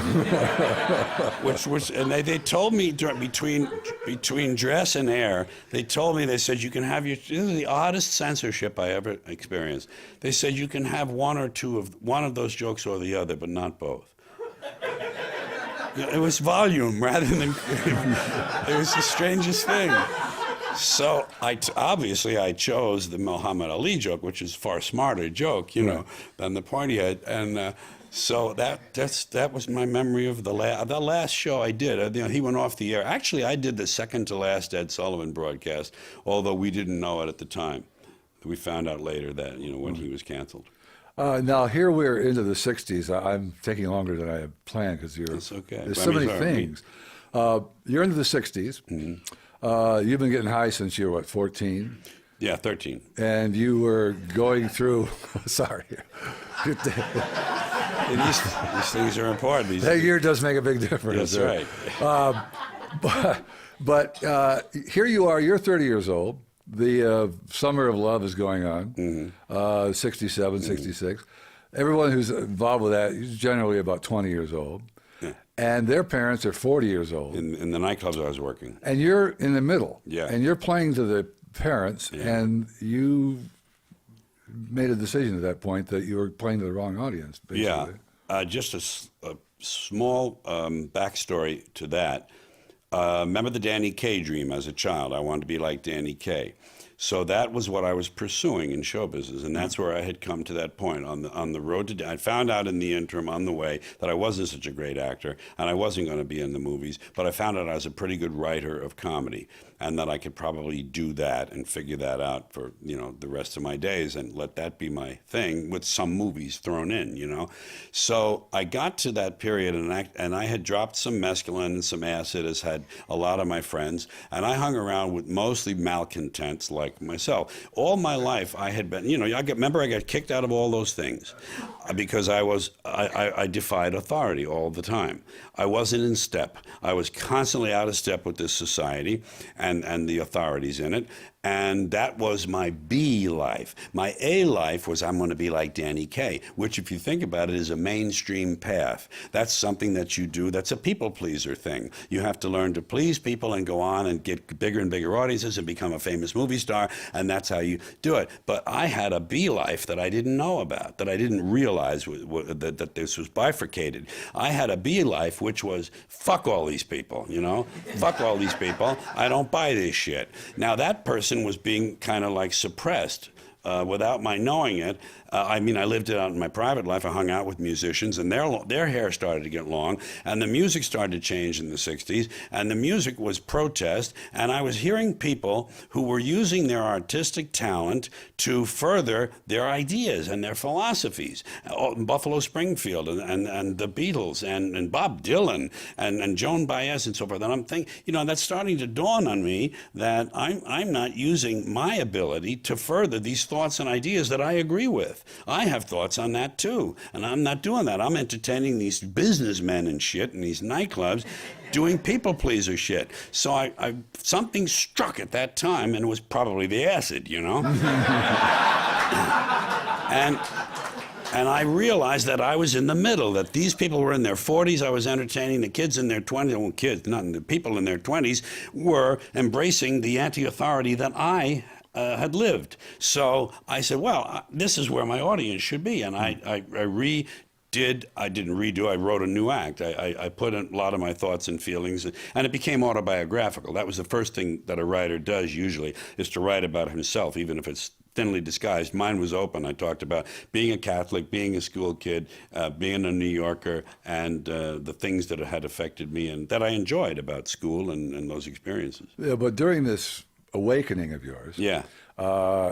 And they told me between dress and air, they told me, they said, you can have this is the oddest censorship I ever experienced. They said, you can have one of those jokes or the other, but not both. It was volume rather than, it was the strangest thing. So obviously I chose the Muhammad Ali joke, which is a far smarter joke, you know, than the pointy head. And so that was my memory of the last show I did. You know, he went off the air. Actually, I did the second to last Ed Sullivan broadcast, although we didn't know it at the time. We found out later that, you know, when he was canceled. Now, here we're into the 60s. I'm taking longer than I had planned because That's okay. there's I so mean, many sorry. things. You're into the 60s. Mm-hmm. You've been getting high since you were, what, 14? Yeah, 13. and you were going through. Sorry, These things are important. that year does make a big difference. That's right. But here you are. You're 30 years old. The summer of love is going on. 67, 66. Everyone who's involved with that is generally about 20 years old, and their parents are 40 years old. In the nightclubs I was working. And you're in the middle. Yeah. And you're playing to the parents, and you made a decision at that point that you were playing to the wrong audience, basically. Yeah. Just a small backstory to that. Remember the Danny Kaye dream as a child? I wanted to be like Danny Kaye. So that was what I was pursuing in show business, and that's where I had come to that point on the road to. I found out in the interim on the way that I wasn't such a great actor, and I wasn't going to be in the movies. But I found out I was a pretty good writer of comedy, and that I could probably do that and figure that out for the rest of my days, and let that be my thing with some movies thrown in. So I got to that period, and I had dropped some mescaline and some acid, as had a lot of my friends, and I hung around with mostly malcontents like myself. All my life I had been, I got kicked out of all those things because I defied authority all the time. I wasn't in step. I was constantly out of step with this society and the authorities in it. And that was my B life. My A life was I'm going to be like Danny Kaye, which, if you think about it, is a mainstream path. That's something that you do. That's a people pleaser thing. You have to learn to please people and go on and get bigger and bigger audiences and become a famous movie star, and that's how you do it. But I had a B life that I didn't know about, that I didn't realize that this was bifurcated. I had a B life, which was fuck all these people, fuck all these people. I don't buy this shit. Now that person was being kind of like suppressed without my knowing it. I lived it out in my private life. I hung out with musicians, and their hair started to get long, and the music started to change in the 60s, and the music was protest, and I was hearing people who were using their artistic talent to further their ideas and their philosophies. Buffalo Springfield and the Beatles and Bob Dylan and Joan Baez and so forth. And I'm thinking, that's starting to dawn on me that I'm not using my ability to further these thoughts and ideas that I agree with. I have thoughts on that too, and I'm not doing that. I'm entertaining these businessmen and shit in these nightclubs doing people pleaser shit. So I something struck at that time, and it was probably the acid, And I realized that I was in the middle, that these people were in their 40s, I was entertaining the kids in their 20s, well, kids, not the people in their 20s, were embracing the anti-authority that I had lived. So I said, well, this is where my audience should be. And I didn't redo, I wrote a new act. I put in a lot of my thoughts and feelings, and it became autobiographical. That was the first thing that a writer does usually, is to write about himself, even if it's thinly disguised. Mine was open. I talked about being a Catholic, being a school kid, being a New Yorker, and the things that had affected me and that I enjoyed about school and those experiences. Yeah, but during this awakening of yours, Yeah.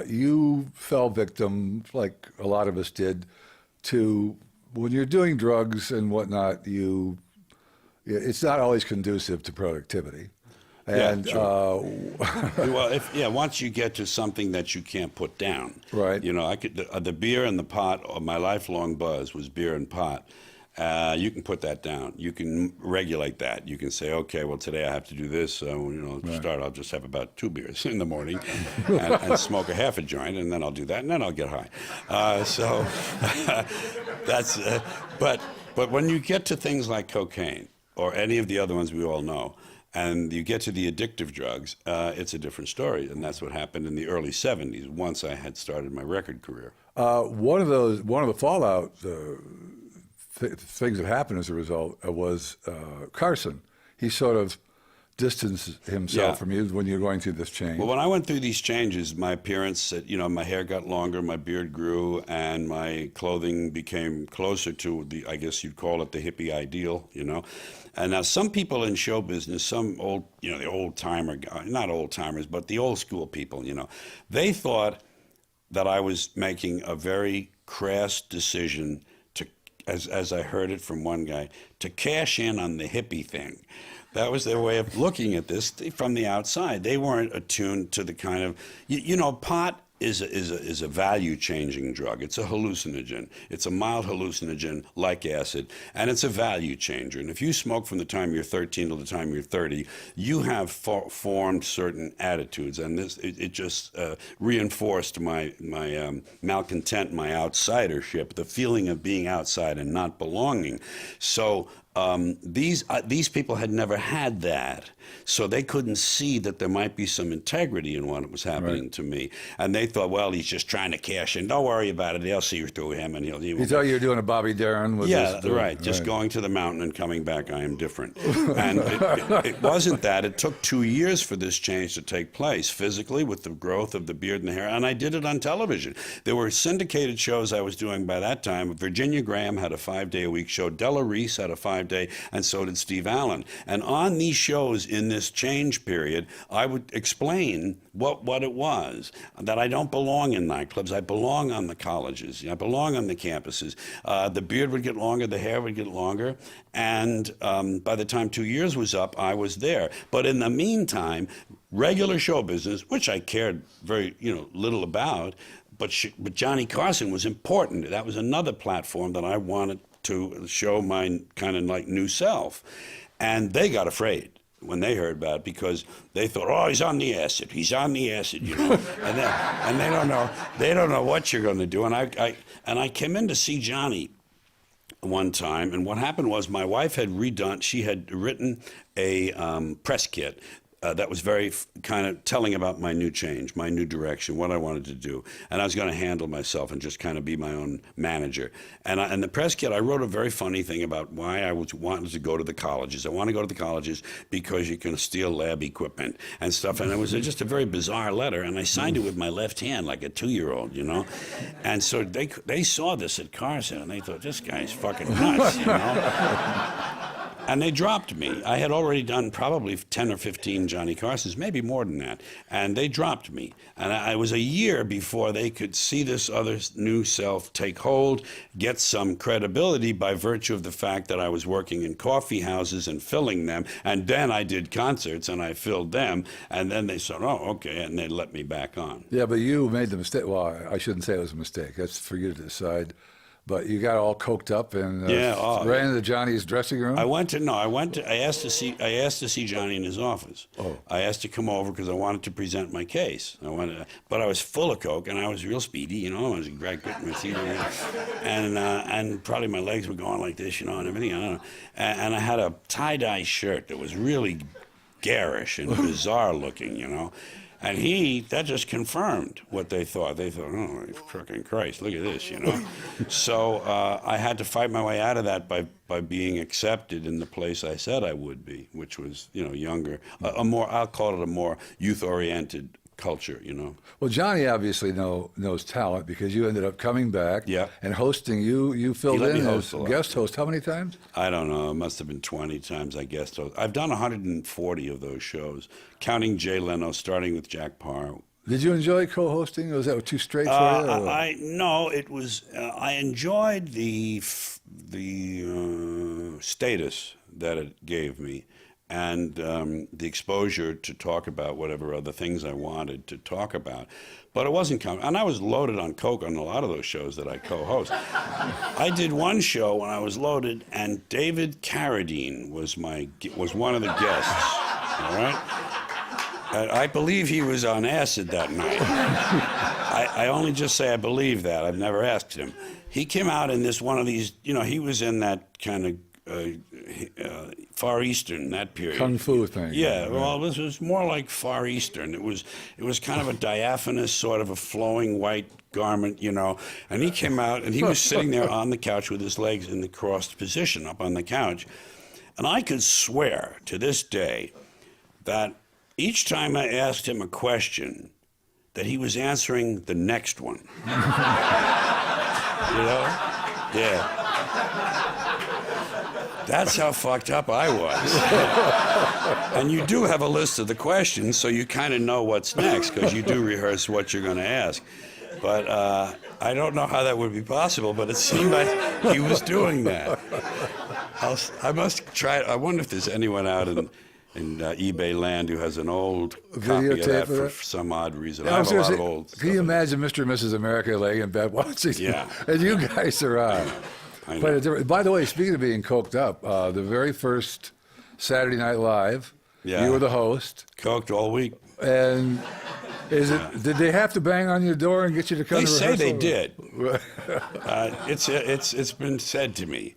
You fell victim, like a lot of us did, to when you're doing drugs and whatnot, it's not always conducive to productivity. And Yeah, well, once you get to something that you can't put down, Right. I could the beer and the pot. My lifelong buzz was beer and pot. You can put that down. You can regulate that. You can say, okay, well, today I have to do this. I'll just have about 2 beers in the morning and smoke a half a joint, and then I'll do that, and then I'll get high. So that's. But when you get to things like cocaine or any of the other ones we all know, and you get to the addictive drugs, it's a different story, and that's what happened in the early 70s. Once I had started my record career. one of the fallout things that happened as a result was Carson. He sort of distanced himself Yeah. from you when you're going through this change. Well, when I went through these changes, my appearance, my hair got longer, my beard grew, and my clothing became closer to I guess you'd call it the hippie ideal, And now some people in show business, some old, the old timer, not old timers, but the old school people, they thought that I was making a very crass decision to as I heard it from one guy, to cash in on the hippie thing. That was their way of looking at this from the outside. They weren't attuned to the kind of, pot is a value-changing drug. It's a hallucinogen. It's a mild hallucinogen like acid, and it's a value changer. And if you smoke from the time you're 13 till the time you're 30, you have formed certain attitudes, and it just reinforced my malcontent, my outsidership, the feeling of being outside and not belonging. So these people had never had that, so they couldn't see that there might be some integrity in what was happening to me, and they thought, well, he's just trying to cash in. Don't worry about it. They'll see through him, and he'll. You thought you were doing a Bobby Darin with Yeah, this, right. Just going to the mountain and coming back, I am different. And it wasn't that. It took 2 years for this change to take place, physically, with the growth of the beard and the hair, and I did it on television. There were syndicated shows I was doing by that time. Virginia Graham had a 5-day-a-week show. Della Reese had a 5-day, and so did Steve Allen. And on these shows in this change period, I would explain what it was, that I don't belong in nightclubs. I belong on the colleges. I belong on the campuses. The beard would get longer, the hair would get longer, and by the time 2 years was up, I was there. But in the meantime, regular show business, which I cared very little about, but Johnny Carson was important. That was another platform that I wanted to show my kind of like new self. And they got afraid when they heard about it, because they thought, oh, he's on the acid, and they don't know what you're going to do. And I came in to see Johnny one time, and what happened was my wife had written a press kit that was very kind of telling about my new change, my new direction, what I wanted to do. And I was going to handle myself and just kind of be my own manager. And the press kit, I wrote a very funny thing about why I wanted to go to the colleges. I want to go to the colleges because you can steal lab equipment and stuff. And it was just a very bizarre letter. And I signed it with my left hand like a 2-year-old, And so they saw this at Carson, and they thought, this guy's fucking nuts, And they dropped me. I had already done probably 10 or 15 Johnny Carsons, maybe more than that. And they dropped me. And I was a year before they could see this other new self take hold, get some credibility by virtue of the fact that I was working in coffee houses and filling them. And then I did concerts and I filled them. And then they said, oh, okay. And they let me back on. Yeah, but you made the mistake. Well, I shouldn't say it was a mistake. That's for you to decide. But you got all coked up and ran into Johnny's dressing room. I asked to see Johnny in his office. Oh. I asked to come over because I wanted to present my case. But I was full of coke and I was real speedy. I was getting my teeth and probably my legs were going like this, and everything. I don't know. And I had a tie-dye shirt that was really garish and bizarre looking, And that just confirmed what they thought. They thought, oh, fucking Christ, look at this, So I had to fight my way out of that by being accepted in the place I said I would be, which was, younger, I'll call it a more youth-oriented culture, Well, Johnny obviously knows talent, because you ended up coming back and hosting. You filled in as guest host. How many times? I don't know. It must have been 20 times I guest host. I've done 140 of those shows, counting Jay Leno, starting with Jack Parr. Did you enjoy co-hosting? Was that too straight for you? No, it was. I enjoyed the status that it gave me, and the exposure to talk about whatever other things I wanted to talk about. But it wasn't coming. And I was loaded on coke on a lot of those shows that I co-host. I did one show when I was loaded, and David Carradine was one of the guests, all right? I believe he was on acid that night. I only just say I believe that. I've never asked him. He came out in one of these, he was in that kind of Far Eastern, that period. Kung Fu thing. Yeah, right. Well, this was more like Far Eastern. It was kind of a diaphanous, sort of a flowing white garment, And he came out, and he was sitting there on the couch with his legs in the crossed position up on the couch. And I could swear to this day that each time I asked him a question, that he was answering the next one. Yeah. That's how fucked up I was. And you do have a list of the questions, so you kind of know what's next, because you do rehearse what you're going to ask. But I don't know how that would be possible, but it seemed like he was doing that. I must try it. I wonder if there's anyone out in eBay land who has an old copy of that for some odd reason. I have a lot of old Can you imagine Mr. and Mrs. America laying in bed watching? Yeah. And you guys are on. I know. By the way, speaking of being coked up, the very first Saturday Night Live, Yeah. you were the host. Coked all week. And did they have to bang on your door and get you to come They to say they rehearsal? did. It's been said to me.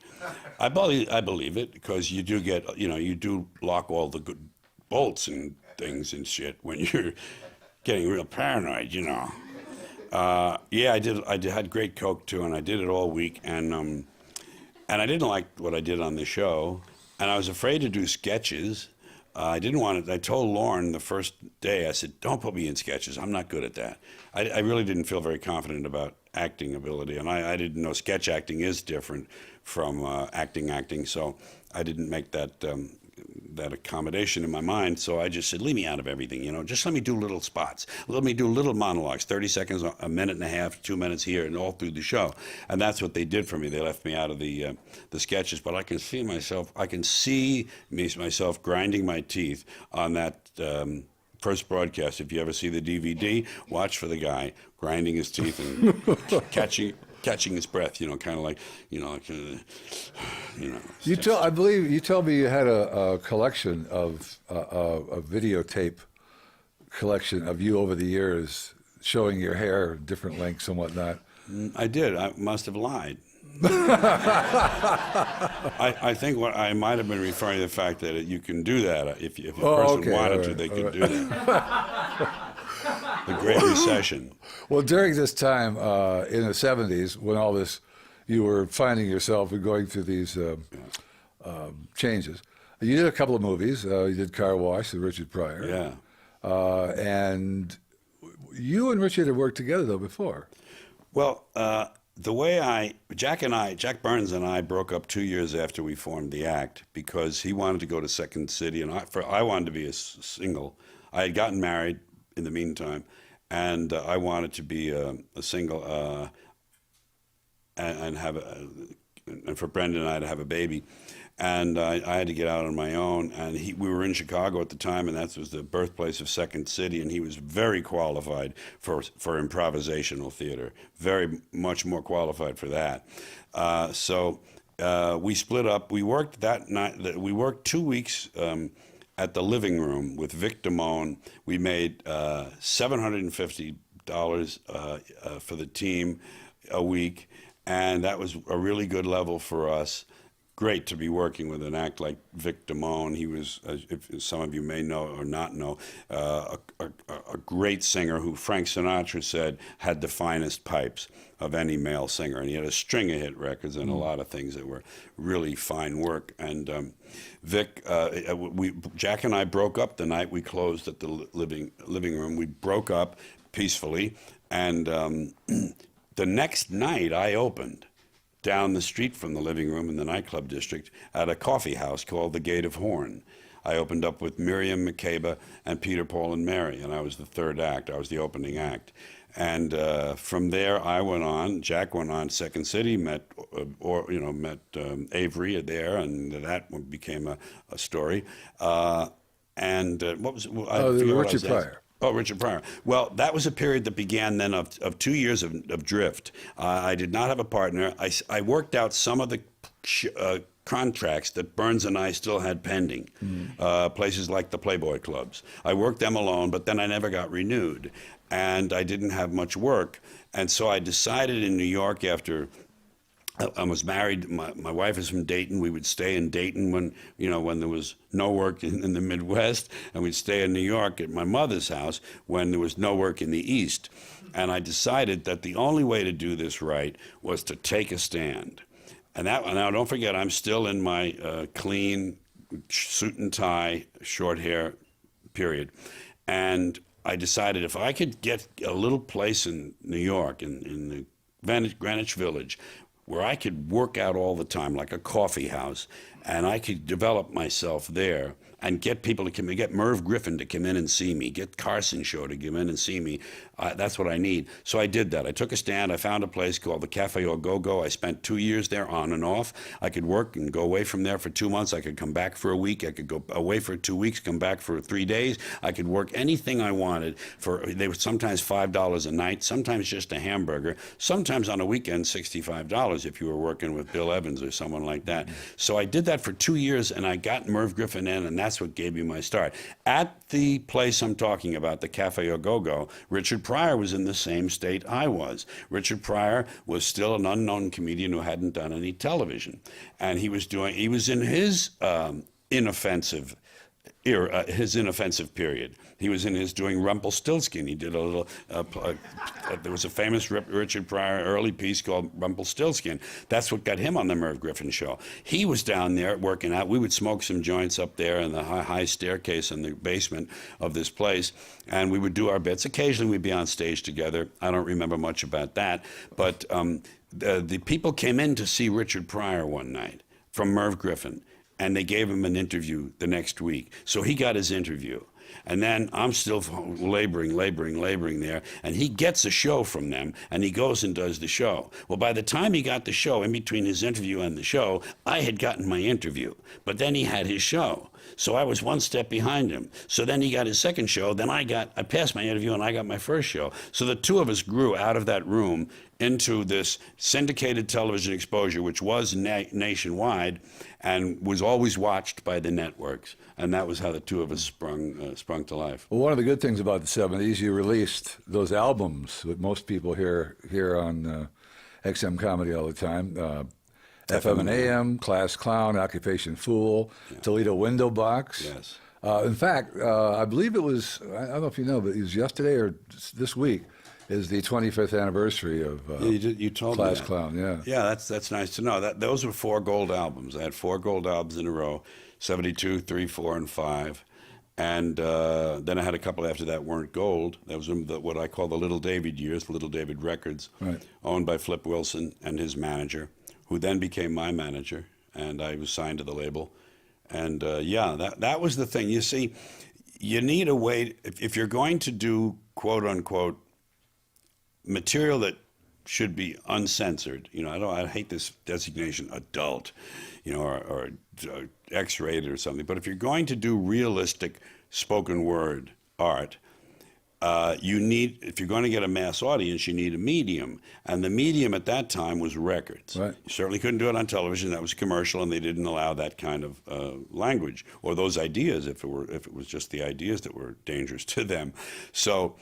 I believe it because you do get, you do lock all the good bolts and things and shit when you're getting real paranoid, Yeah, I did. I had great coke too, and I did it all week, and I didn't like what I did on the show, and I was afraid to do sketches. I didn't want it. I told Lauren the first day, I said, don't put me in sketches. I'm not good at that. I really didn't feel very confident about acting ability, and I didn't know sketch acting is different from acting. So I didn't make that accommodation in my mind. So I just said, leave me out of everything, Just let me do little spots. Let me do little monologues, 30 seconds, a minute and a half, 2 minutes here, and all through the show. And that's what they did for me. They left me out of the sketches. But I can see myself grinding my teeth on that first broadcast. If you ever see the DVD, watch for the guy grinding his teeth and catching his breath, kind of like, I believe you told me you had a collection of a videotape collection of you over the years, showing your hair, different lengths and whatnot. I did. I must have lied. I think what I might have been referring to the fact that you can do that if a person wanted to, they could do that. The Great Recession. Well, during this time in the 70s, when all this, you were finding yourself and going through these changes, you did a couple of movies. You did Car Wash with Richard Pryor. Yeah. And you and Richard had worked together, though, before. Well, the way Jack Burns and I broke up 2 years after we formed the act because he wanted to go to Second City, and I wanted to be a single. I had gotten married in the meantime, and I wanted to be a single and for Brendan and I to have a baby. And I had to get out on my own. And we were in Chicago at the time, and that was the birthplace of Second City. And he was very qualified for improvisational theater, very much more qualified for that. So we split up. We worked that night. We worked 2 weeks at the Living Room with Vic Damone. We made $750 for the team a week, and that was a really good level for us. Great to be working with an act like Vic Damone. He was, if some of you may know or not know, a great singer who Frank Sinatra said had the finest pipes of any male singer. And he had a string of hit records and a lot of things that were really fine work. And Vic, Jack and I broke up the night we closed at the living room. We broke up peacefully. And the next night I opened down the street from the Living Room in the nightclub district at a coffee house called the Gate of Horn. I opened up with Miriam Makeba and Peter, Paul, and Mary, and I was the third act. I was the opening act. And from there, I went on. Jack went on Second City, met Avery there, and that became a story. And what was Richard Pryor. Oh, Richard Pryor. Well, that was a period that began then of 2 years of drift. I did not have a partner. I worked out some of the contracts that Burns and I still had pending, places like the Playboy clubs. I worked them alone, but then I never got renewed. And I didn't have much work. And so I decided in New York after I was married. My wife is from Dayton. We would stay in Dayton when there was no work in the Midwest, and we'd stay in New York at my mother's house when there was no work in the East. And I decided that the only way to do this right was to take a stand. And now don't forget, I'm still in my clean suit and tie, short hair period. And I decided if I could get a little place in New York, in the Greenwich Village, where I could work out all the time, like a coffee house, and I could develop myself there and get people to come in, get Merv Griffin to come in and see me, get Carson Show to come in and see me. That's what I need. So I did that. I took a stand. I found a place called the Cafe Au Go-Go. I spent 2 years there on and off. I could work and go away from there for 2 months. I could come back for a week. I could go away for 2 weeks, come back for 3 days. I could work anything I wanted they were sometimes $5 a night, sometimes just a hamburger, sometimes on a weekend $65 if you were working with Bill Evans or someone like that. So I did that for 2 years, and I got Merv Griffin in, and that's what gave me my start. At the place I'm talking about, the Cafe Au Go-Go, Richard Pryor was in the same state I was. Richard Pryor was still an unknown comedian who hadn't done any television, and he was in his inoffensive era, his inoffensive period. He was in his doing Rumpelstiltskin. He did a little, there was a famous Richard Pryor early piece called Rumpelstiltskin. That's what got him on the Merv Griffin Show. He was down there working out. We would smoke some joints up there in the high staircase in the basement of this place, and we would do our bits. Occasionally we'd be on stage together. I don't remember much about that, but the people came in to see Richard Pryor one night from Merv Griffin, and they gave him an interview the next week. So he got his interview. And then I'm still laboring there. And he gets a show from them, and he goes and does the show. Well, by the time he got the show, in between his interview and the show, I had gotten my interview. But then he had his show. So I was one step behind him. So then he got his second show. Then I passed my interview, and I got my first show. So the two of us grew out of that room into this syndicated television exposure, which was nationwide and was always watched by the networks. And that was how the two of us sprung to life. Well, one of the good things about the 70s, you released those albums that most people hear on XM Comedy all the time. FM and AM, Class Clown, Occupation Fool, Toledo Window Box. Yes. In fact, I believe it was, I don't know if you know, but it was yesterday or this week, is the 25th anniversary of you told Class me that. Clown, yeah. Yeah, that's nice to know. Those were 4 gold albums. I had 4 gold albums in a row, 72, 3, 4, and 5. And then I had a couple after that weren't gold. That was what I call the Little David years, Little David Records, right, owned by Flip Wilson and his manager, who then became my manager, and I was signed to the label. And that was the thing. You see, you need a way, if you're going to do quote unquote material that should be uncensored, I hate this designation adult, or X-rated or something, but if you're going to do realistic spoken word art, if you're going to get a mass audience, you need a medium. And the medium at that time was records. Right. You certainly couldn't do it on television. That was commercial, and they didn't allow that kind of language or those ideas if it was just the ideas that were dangerous to them. So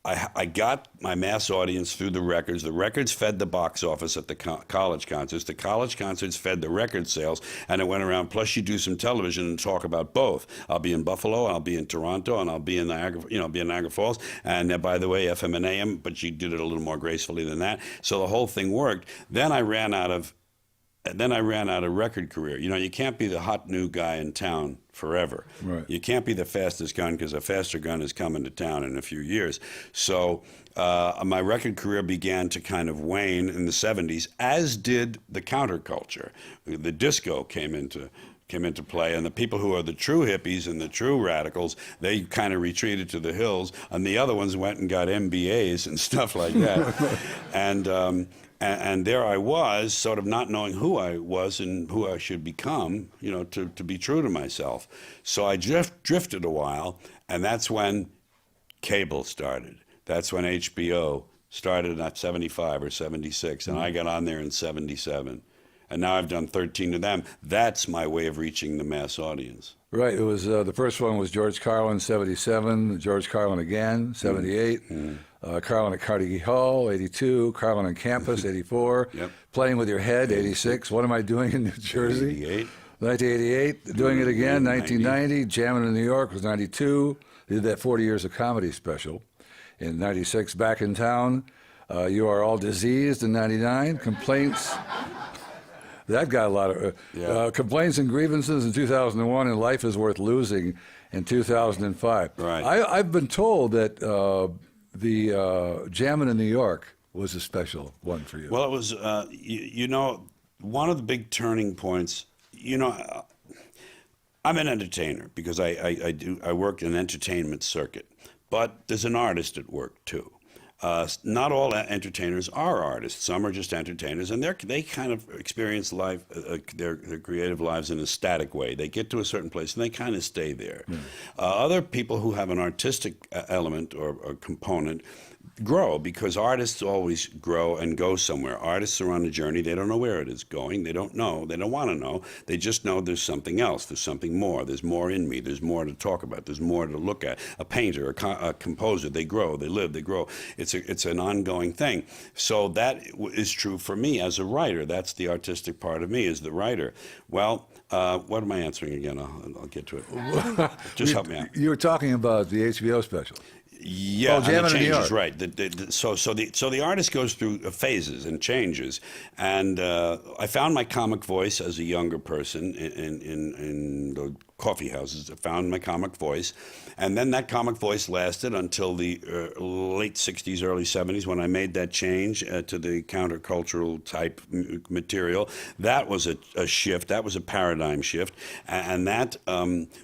I got my mass audience through the records. The records fed the box office at the college concerts. The college concerts fed the record sales, and it went around. Plus, you do some television and talk about both. I'll be in Buffalo, I'll be in Toronto, and I'll be in Niagara Falls. And by the way, FM and AM, but you did it a little more gracefully than that. So the whole thing worked. Then I ran out of record career. You can't be the hot new guy in town forever. Right. You can't be the fastest gun, because a faster gun is coming to town in a few years. So my record career began to kind of wane in the 70s, as did the counterculture. The disco came into play, and the people who are the true hippies and the true radicals, they kind of retreated to the hills, and the other ones went and got MBAs and stuff like that. And there I was, sort of not knowing who I was and who I should become, to be true to myself. So I drifted a while, and that's when cable started. That's when HBO started at 75 or 76, and I got on there in 77. And now I've done 13 of them. That's my way of reaching the mass audience. Right. It was the first one was George Carlin, 77. George Carlin again, 78. Carlin at Carnegie Hall, 82. Carlin on Campus, 84. Yep. Playing with Your Head, 86. What Am I Doing in New Jersey? 88. 1988. Doing It Again, 1990. Jamming in New York was 92. They did that 40 Years of Comedy special. In 96, Back in Town. You Are All Diseased in 99. Complaints. That got a lot of complaints and grievances in 2001, and Life is Worth Losing in 2005. Right. I've been told that the Jammin' in New York was a special one for you? Well, it was, you know, one of the big turning points, you know, I'm an entertainer because I work in an entertainment circuit, but there's an artist at work too. Not all entertainers are artists. Some are just entertainers, and they kind of experience life, their creative lives in a static way. They get to a certain place and they kind of stay there. Other people who have an artistic element or component grow, because artists always grow and go somewhere. Artists are on a journey. They don't know where it is going. They don't know. They don't want to know. They just know there's something else. There's something more. There's more in me. There's more to talk about. There's more to look at. A painter, a composer, they grow, they live, they grow. It's an ongoing thing. So that is true for me as a writer. That's the artistic part of me, is the writer. Well, what am I answering again? I'll get to it. Just help me out. You were talking about the HBO special. Yeah, Oh, Jamming and in it New changes, York. right. So the artist goes through phases and changes, and I found my comic voice as a younger person in the coffee houses. I found my comic voice, and then that comic voice lasted until the late '60s, early '70s, when I made that change to the countercultural type material. That was a shift. That was a paradigm shift, and that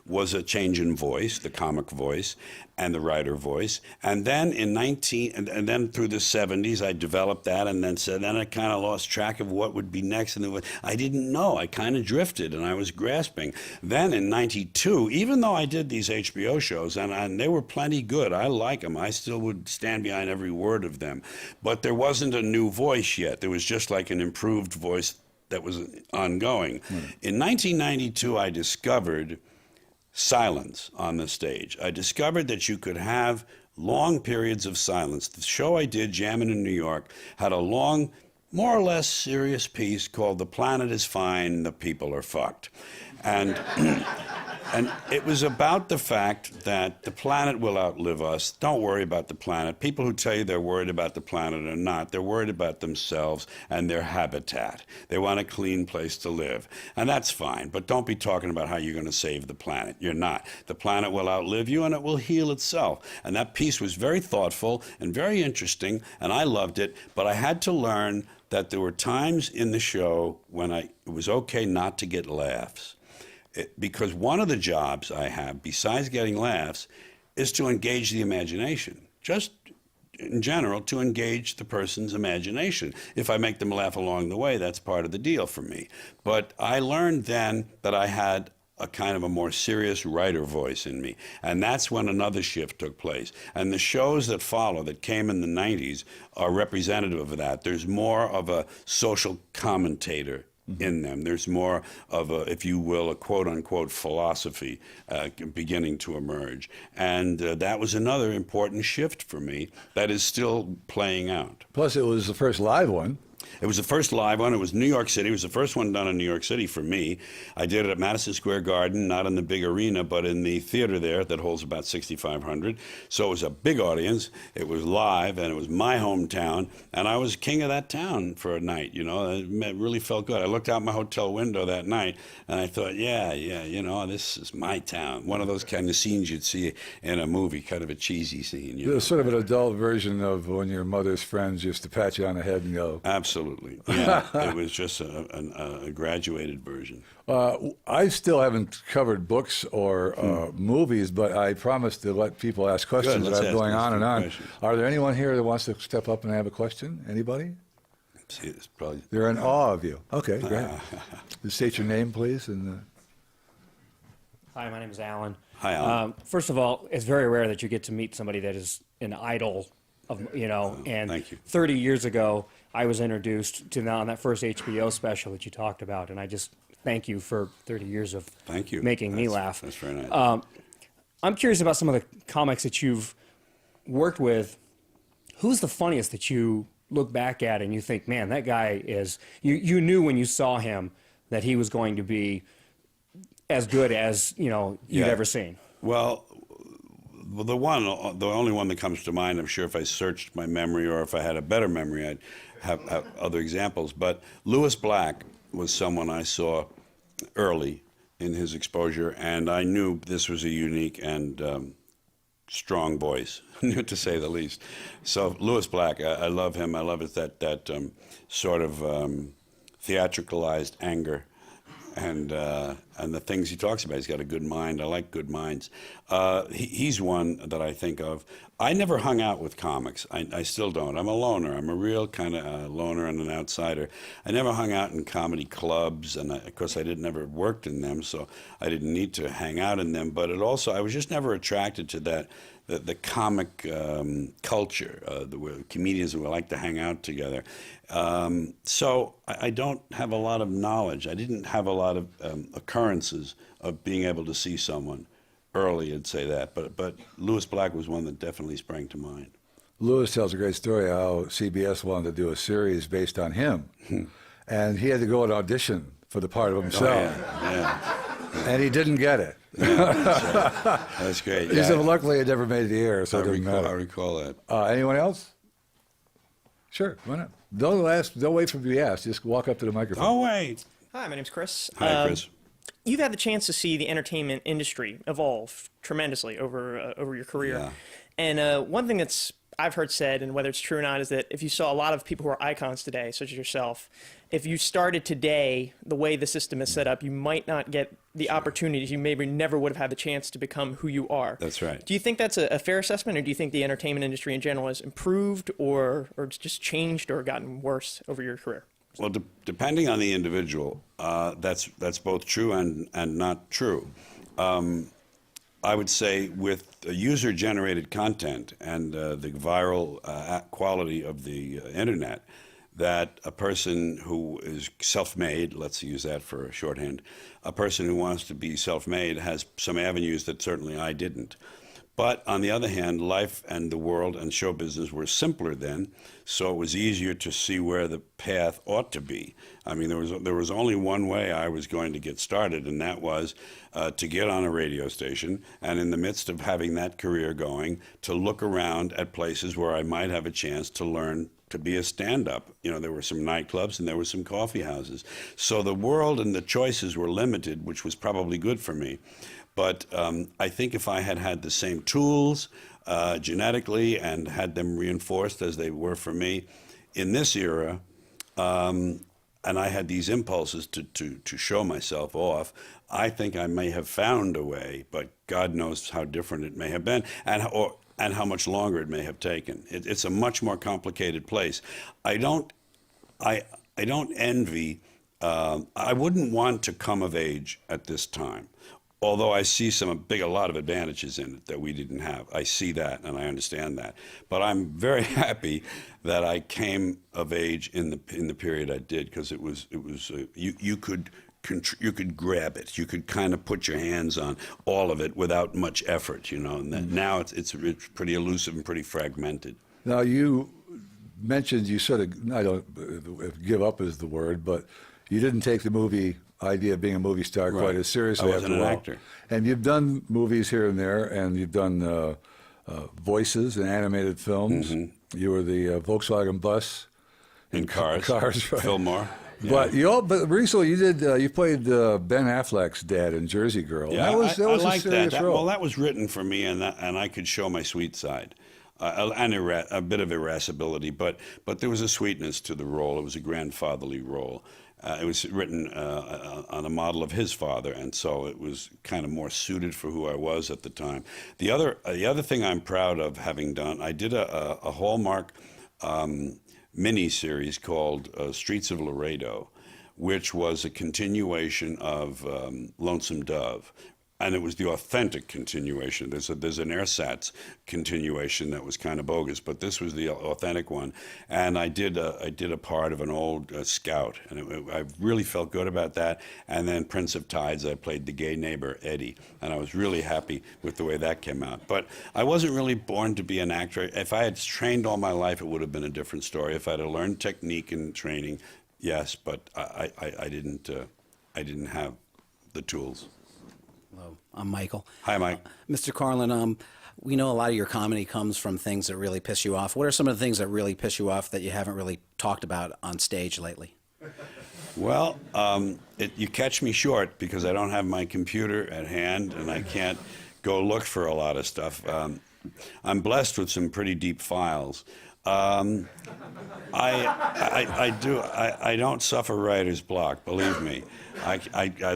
was a change in voice, the comic voice and the writer voice. And then and then through the '70s, I developed that, and then I kind of lost track of what would be next, and I didn't know. I kind of drifted, and I was grasping. Then in '92, even though I did these HBO shows, and they were plenty good, I like them. I still would stand behind every word of them, but there wasn't a new voice yet. There was just like an improved voice that was ongoing. In 1992, I discovered silence on the stage. I discovered that you could have long periods of silence. The show I did, Jammin' in New York, had a long, more or less serious piece called "The Planet is Fine, the People are Fucked." And and it was about the fact that the planet will outlive us. Don't worry about the planet. People who tell you they're worried about the planet are not. They're worried about themselves and their habitat. They want a clean place to live. And that's fine. But don't be talking about how you're going to save the planet. You're not. The planet will outlive you, and it will heal itself. And that piece was very thoughtful and very interesting, and I loved it. But I had to learn that there were times in the show when it was okay not to get laughs. Because one of the jobs I have, besides getting laughs, is to engage the imagination. Just in general, to engage the person's imagination. If I make them laugh along the way, that's part of the deal for me. But I learned then that I had a kind of a more serious writer voice in me. And that's when another shift took place. And the shows that follow, that came in the 90s, are representative of that. There's more of a social commentator in them. There's more of a, if you will, a quote-unquote philosophy beginning to emerge. And that was another important shift for me that is still playing out. Plus, it was the first live one. It was the first live one. It was New York City. It was the first one done in New York City for me. I did it at Madison Square Garden, not in the big arena, but in the theater there that holds about 6,500. So it was a big audience. It was live, and it was my hometown, and I was king of that town for a night. You know, it really felt good. I looked out my hotel window that night, and I thought, yeah, you know, this is my town. One of those kind of scenes you'd see in a movie, kind of a cheesy scene. It was sort of an adult version of when your mother's friends used to pat you on the head and go. Absolutely. Yeah, it was just a graduated version. I still haven't covered books or movies, but I promised to let people ask questions. Let's I'm ask going us on and some on. questions. Are there anyone here that wants to step up and have a question? Anybody? See, it's probably They're in awe of you. Okay, great. Just state your name, please. And Hi, my name is Alan. Hi, Alan. First of all, it's very rare that you get to meet somebody that is an idol of, you know, and Thank you. 30 years ago, I was introduced to on that first HBO special that you talked about, and I just thank you for 30 years of Thank you. making me That's- laugh. That's very nice. I'm curious about some of the comics that you've worked with. Who's the funniest that you look back at and you think, man, that guy is, you knew when you saw him that he was going to be as good as, you know, you'd Yeah. ever seen? Well, the only one that comes to mind, I'm sure if I searched my memory or if I had a better memory, I'd have other examples. But Lewis Black was someone I saw early in his exposure, and I knew this was a unique and strong voice, to say the least. So Lewis Black, I love him. I love it that sort of theatricalized anger, and the things he talks about. He's got a good mind. I like good minds. He's one that I think of. I never hung out with comics. I still don't. I'm a loner. I'm a real kind of loner and an outsider. I never hung out in comedy clubs, and of course I never worked in them, so I didn't need to hang out in them. But I was just never attracted to that. The comic culture, the comedians who like to hang out together. So I don't have a lot of knowledge. I didn't have a lot of occurrences of being able to see someone early, I'd say that. But Lewis Black was one that definitely sprang to mind. Lewis tells a great story how CBS wanted to do a series based on him, and he had to go and audition for the part of himself, and he didn't get it. That's great. He said, well, luckily it never made the air, so it didn't matter. I recall that. Anyone else? Sure, why not? Don't wait for me to be asked. Just walk up to the microphone. Oh, wait. Hi, my name's Chris. Hi, Chris. You've had the chance to see the entertainment industry evolve tremendously over your career. Yeah. And one thing that's I've heard said, and whether it's true or not, is that if you saw a lot of people who are icons today, such as yourself, if you started today the way the system is set up, you might not get the opportunities. You maybe never would have had the chance to become who you are. That's right. Do you think that's a fair assessment, or do you think the entertainment industry in general has improved or it's just changed or gotten worse over your career? Well, depending on the individual, that's both true and not true. I would say with user-generated content and the viral quality of the internet, that a person who is self-made, let's use that for shorthand, a person who wants to be self-made has some avenues that certainly I didn't. But on the other hand, life and the world and show business were simpler then, so it was easier to see where the path ought to be. I mean, there was only one way I was going to get started, and that was to get on a radio station, and in the midst of having that career going, to look around at places where I might have a chance to learn to be a stand-up. You know, there were some nightclubs and there were some coffee houses. So the world and the choices were limited, which was probably good for me. But I think if I had had the same tools genetically and had them reinforced as they were for me in this era, and I had these impulses to show myself off, I think I may have found a way, but God knows how different it may have been and how much longer it may have taken. It's a much more complicated place. I don't envy, I wouldn't want to come of age at this time. Although I see a lot of advantages in it that we didn't have. I see that and I understand that. But I'm very happy that I came of age in the period I did, because you could grab it. You could kind of put your hands on all of it without much effort, you know. And now it's pretty elusive and pretty fragmented. Now, you mentioned you sort of, I don't give up is the word, but you didn't take the movie idea of being a movie star quite as seriously. I wasn't after a an while. actor. And you've done movies here and there, and you've done voices in animated films. Mm-hmm. You were the Volkswagen bus in Cars. Cars, right. Fillmore. Yeah. But recently you played Ben Affleck's dad in Jersey Girl. Yeah, that was I a liked serious that. role. Well, that was written for me, and I could show my sweet side. And a bit of irascibility, but there was a sweetness to the role. It was a grandfatherly role. It was written on a model of his father, and so it was kind of more suited for who I was at the time. The other thing I'm proud of having done, I did a Hallmark mini-series called Streets of Laredo, which was a continuation of Lonesome Dove. And it was the authentic continuation. There's an ersatz continuation that was kind of bogus, but this was the authentic one. And I did a part of an old scout, and I really felt good about that. And then Prince of Tides, I played the gay neighbor Eddie, and I was really happy with the way that came out. But I wasn't really born to be an actor. If I had trained all my life, it would have been a different story. If I had learned technique and training, yes, but I didn't have the tools. Hello, I'm Michael. Hi, Mike. Mr. Carlin, we know a lot of your comedy comes from things that really piss you off. What are some of the things that really piss you off that you haven't really talked about on stage lately? Well, you catch me short because I don't have my computer at hand and I can't go look for a lot of stuff. I'm blessed with some pretty deep files. I don't suffer writer's block, believe me.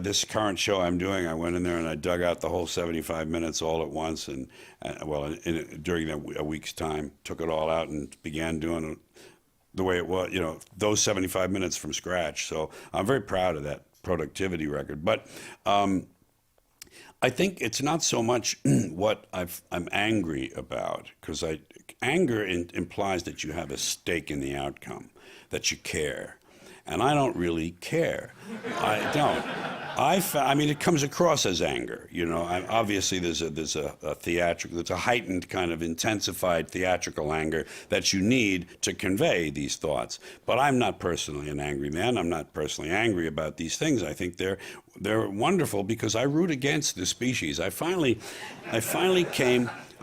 This current show I'm doing, I went in there and I dug out the whole 75 minutes all at once, and during a week's time, took it all out and began doing it the way it was, those 75 minutes from scratch. So I'm very proud of that productivity record. But I think it's not so much what I'm angry about, because anger implies that you have a stake in the outcome, that you care. And I don't really care. I don't. I mean, it comes across as anger. Obviously, there's a theatrical, there's a heightened kind of intensified theatrical anger that you need to convey these thoughts. But I'm not personally an angry man. I'm not personally angry about these things. I think they're wonderful because I root against the species. I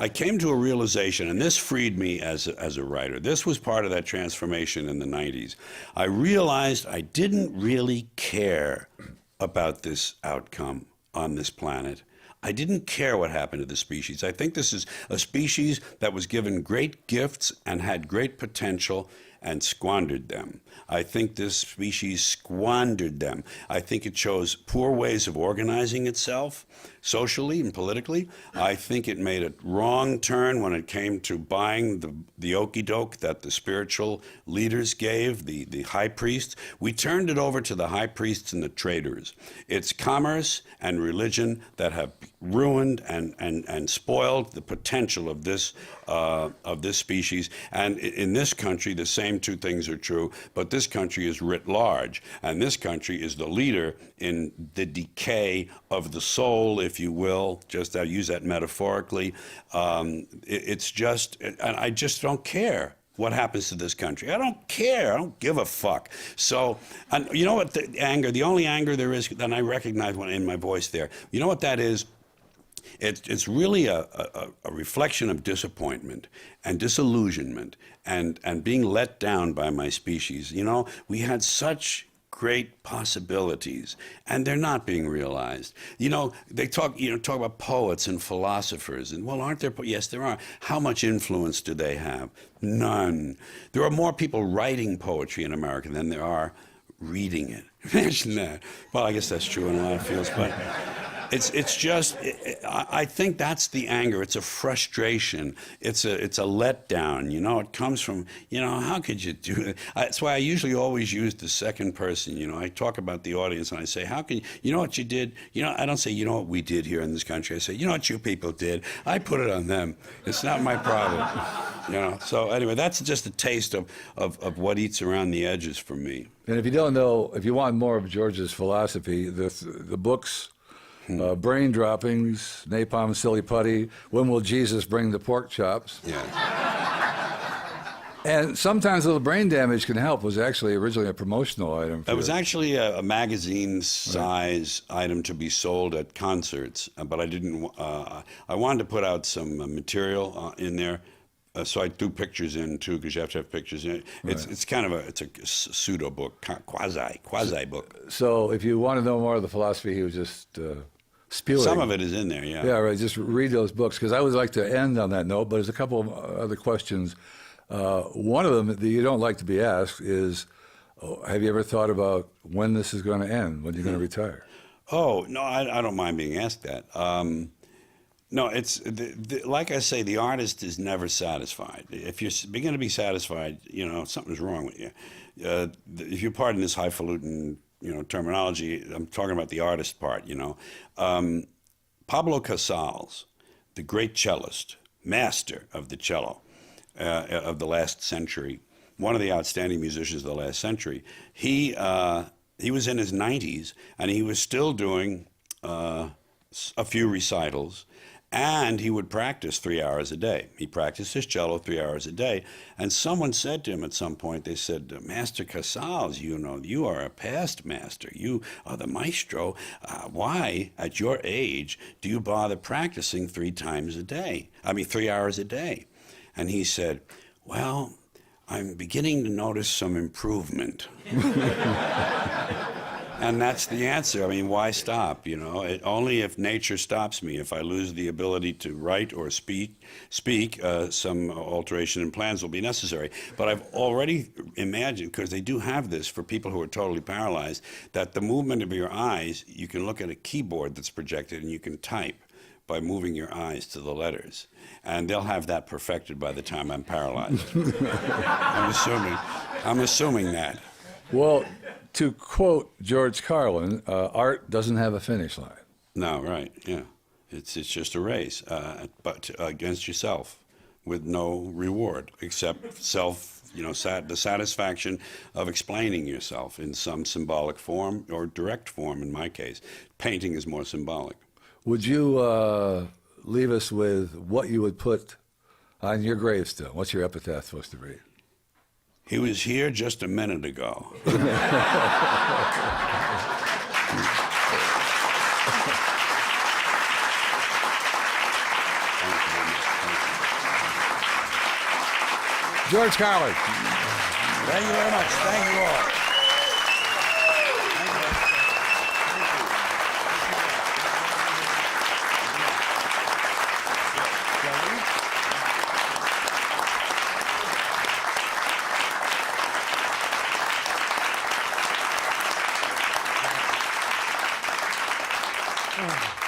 came to a realization, and this freed me as a writer. This was part of that transformation in the 90s. I realized I didn't really care about this outcome on this planet. I didn't care what happened to the species. I think this is a species that was given great gifts and had great potential and squandered them. I think this species squandered them. I think it chose poor ways of organizing itself, socially and politically. I think it made a wrong turn when it came to buying the okie doke that the spiritual leaders gave, the high priests. We turned it over to the high priests and the traders. It's commerce and religion that have ruined and spoiled the potential of this species. And in this country, the same two things are true, but this country is writ large, and this country is the leader in the decay of the soul, if you will. Just I use that metaphorically. It's just, and I just don't care what happens to this country. I don't care. I don't give a fuck. So, and you know what? The only anger there is, and I recognize one in my voice there. You know what that is? It's really a reflection of disappointment and disillusionment and being let down by my species. We had such great possibilities, and they're not being realized. They talk about poets and philosophers, and well, aren't there? Yes, there are. How much influence do they have? None. There are more people writing poetry in America than there are reading it. Imagine that. Well, I guess that's true in a lot of fields, but it's just, I think that's the anger. It's a frustration. It's a letdown. It comes from, how could you do that? That's why I usually always use the second person. I talk about the audience and I say, how can you know what you did? I don't say, you know what we did here in this country. I say, you know what you people did? I put it on them. It's not my problem. So anyway, that's just a taste of what eats around the edges for me. And if you don't know, if you want more of George's philosophy, the books, Brain Droppings, Napalm, Silly Putty, When Will Jesus Bring the Pork Chops? Yeah. And sometimes a little brain damage can help was actually originally a promotional item. It was actually a magazine-size item to be sold at concerts, but I didn't. I wanted to put out some material in there. So I do pictures in too, because you have to have pictures in it. It's kind of a pseudo book, quasi book. So if you want to know more of the philosophy, he was just spewing. Some of it is in there, yeah. Yeah, right. Just read those books, because I always like to end on that note. But there's a couple of other questions. One of them that you don't like to be asked is, have you ever thought about when this is going to end? When you're going to retire? Oh no, I don't mind being asked that. No, it's like I say, the artist is never satisfied. If you're going to be satisfied, something's wrong with you. If you pardon this highfalutin, terminology, I'm talking about the artist part. Pablo Casals, the great cellist, master of the cello of the last century, one of the outstanding musicians of the last century. He was in his 90s, and he was still doing a few recitals. And he would practice 3 hours a day. He practiced his cello 3 hours a day. And someone said to him at some point, they said, Master Casals, you are a past master. You are the maestro. Why, at your age, do you bother practicing 3 hours a day? And he said, well, I'm beginning to notice some improvement. And that's the answer. I mean, why stop? Only if nature stops me, if I lose the ability to write or speak, some alteration in plans will be necessary. But I've already imagined, because they do have this for people who are totally paralyzed, that the movement of your eyes, you can look at a keyboard that's projected and you can type by moving your eyes to the letters. And they'll have that perfected by the time I'm paralyzed. I'm assuming that. Well, to quote George Carlin, art doesn't have a finish line. No, right, yeah. It's just a race, but against yourself, with no reward except the satisfaction of explaining yourself in some symbolic form or direct form. In my case, painting is more symbolic. Would you leave us with what you would put on your gravestone? What's your epitaph supposed to read? He was here just a minute ago. George Carlin. Thank you very much. Thank you all. Oh.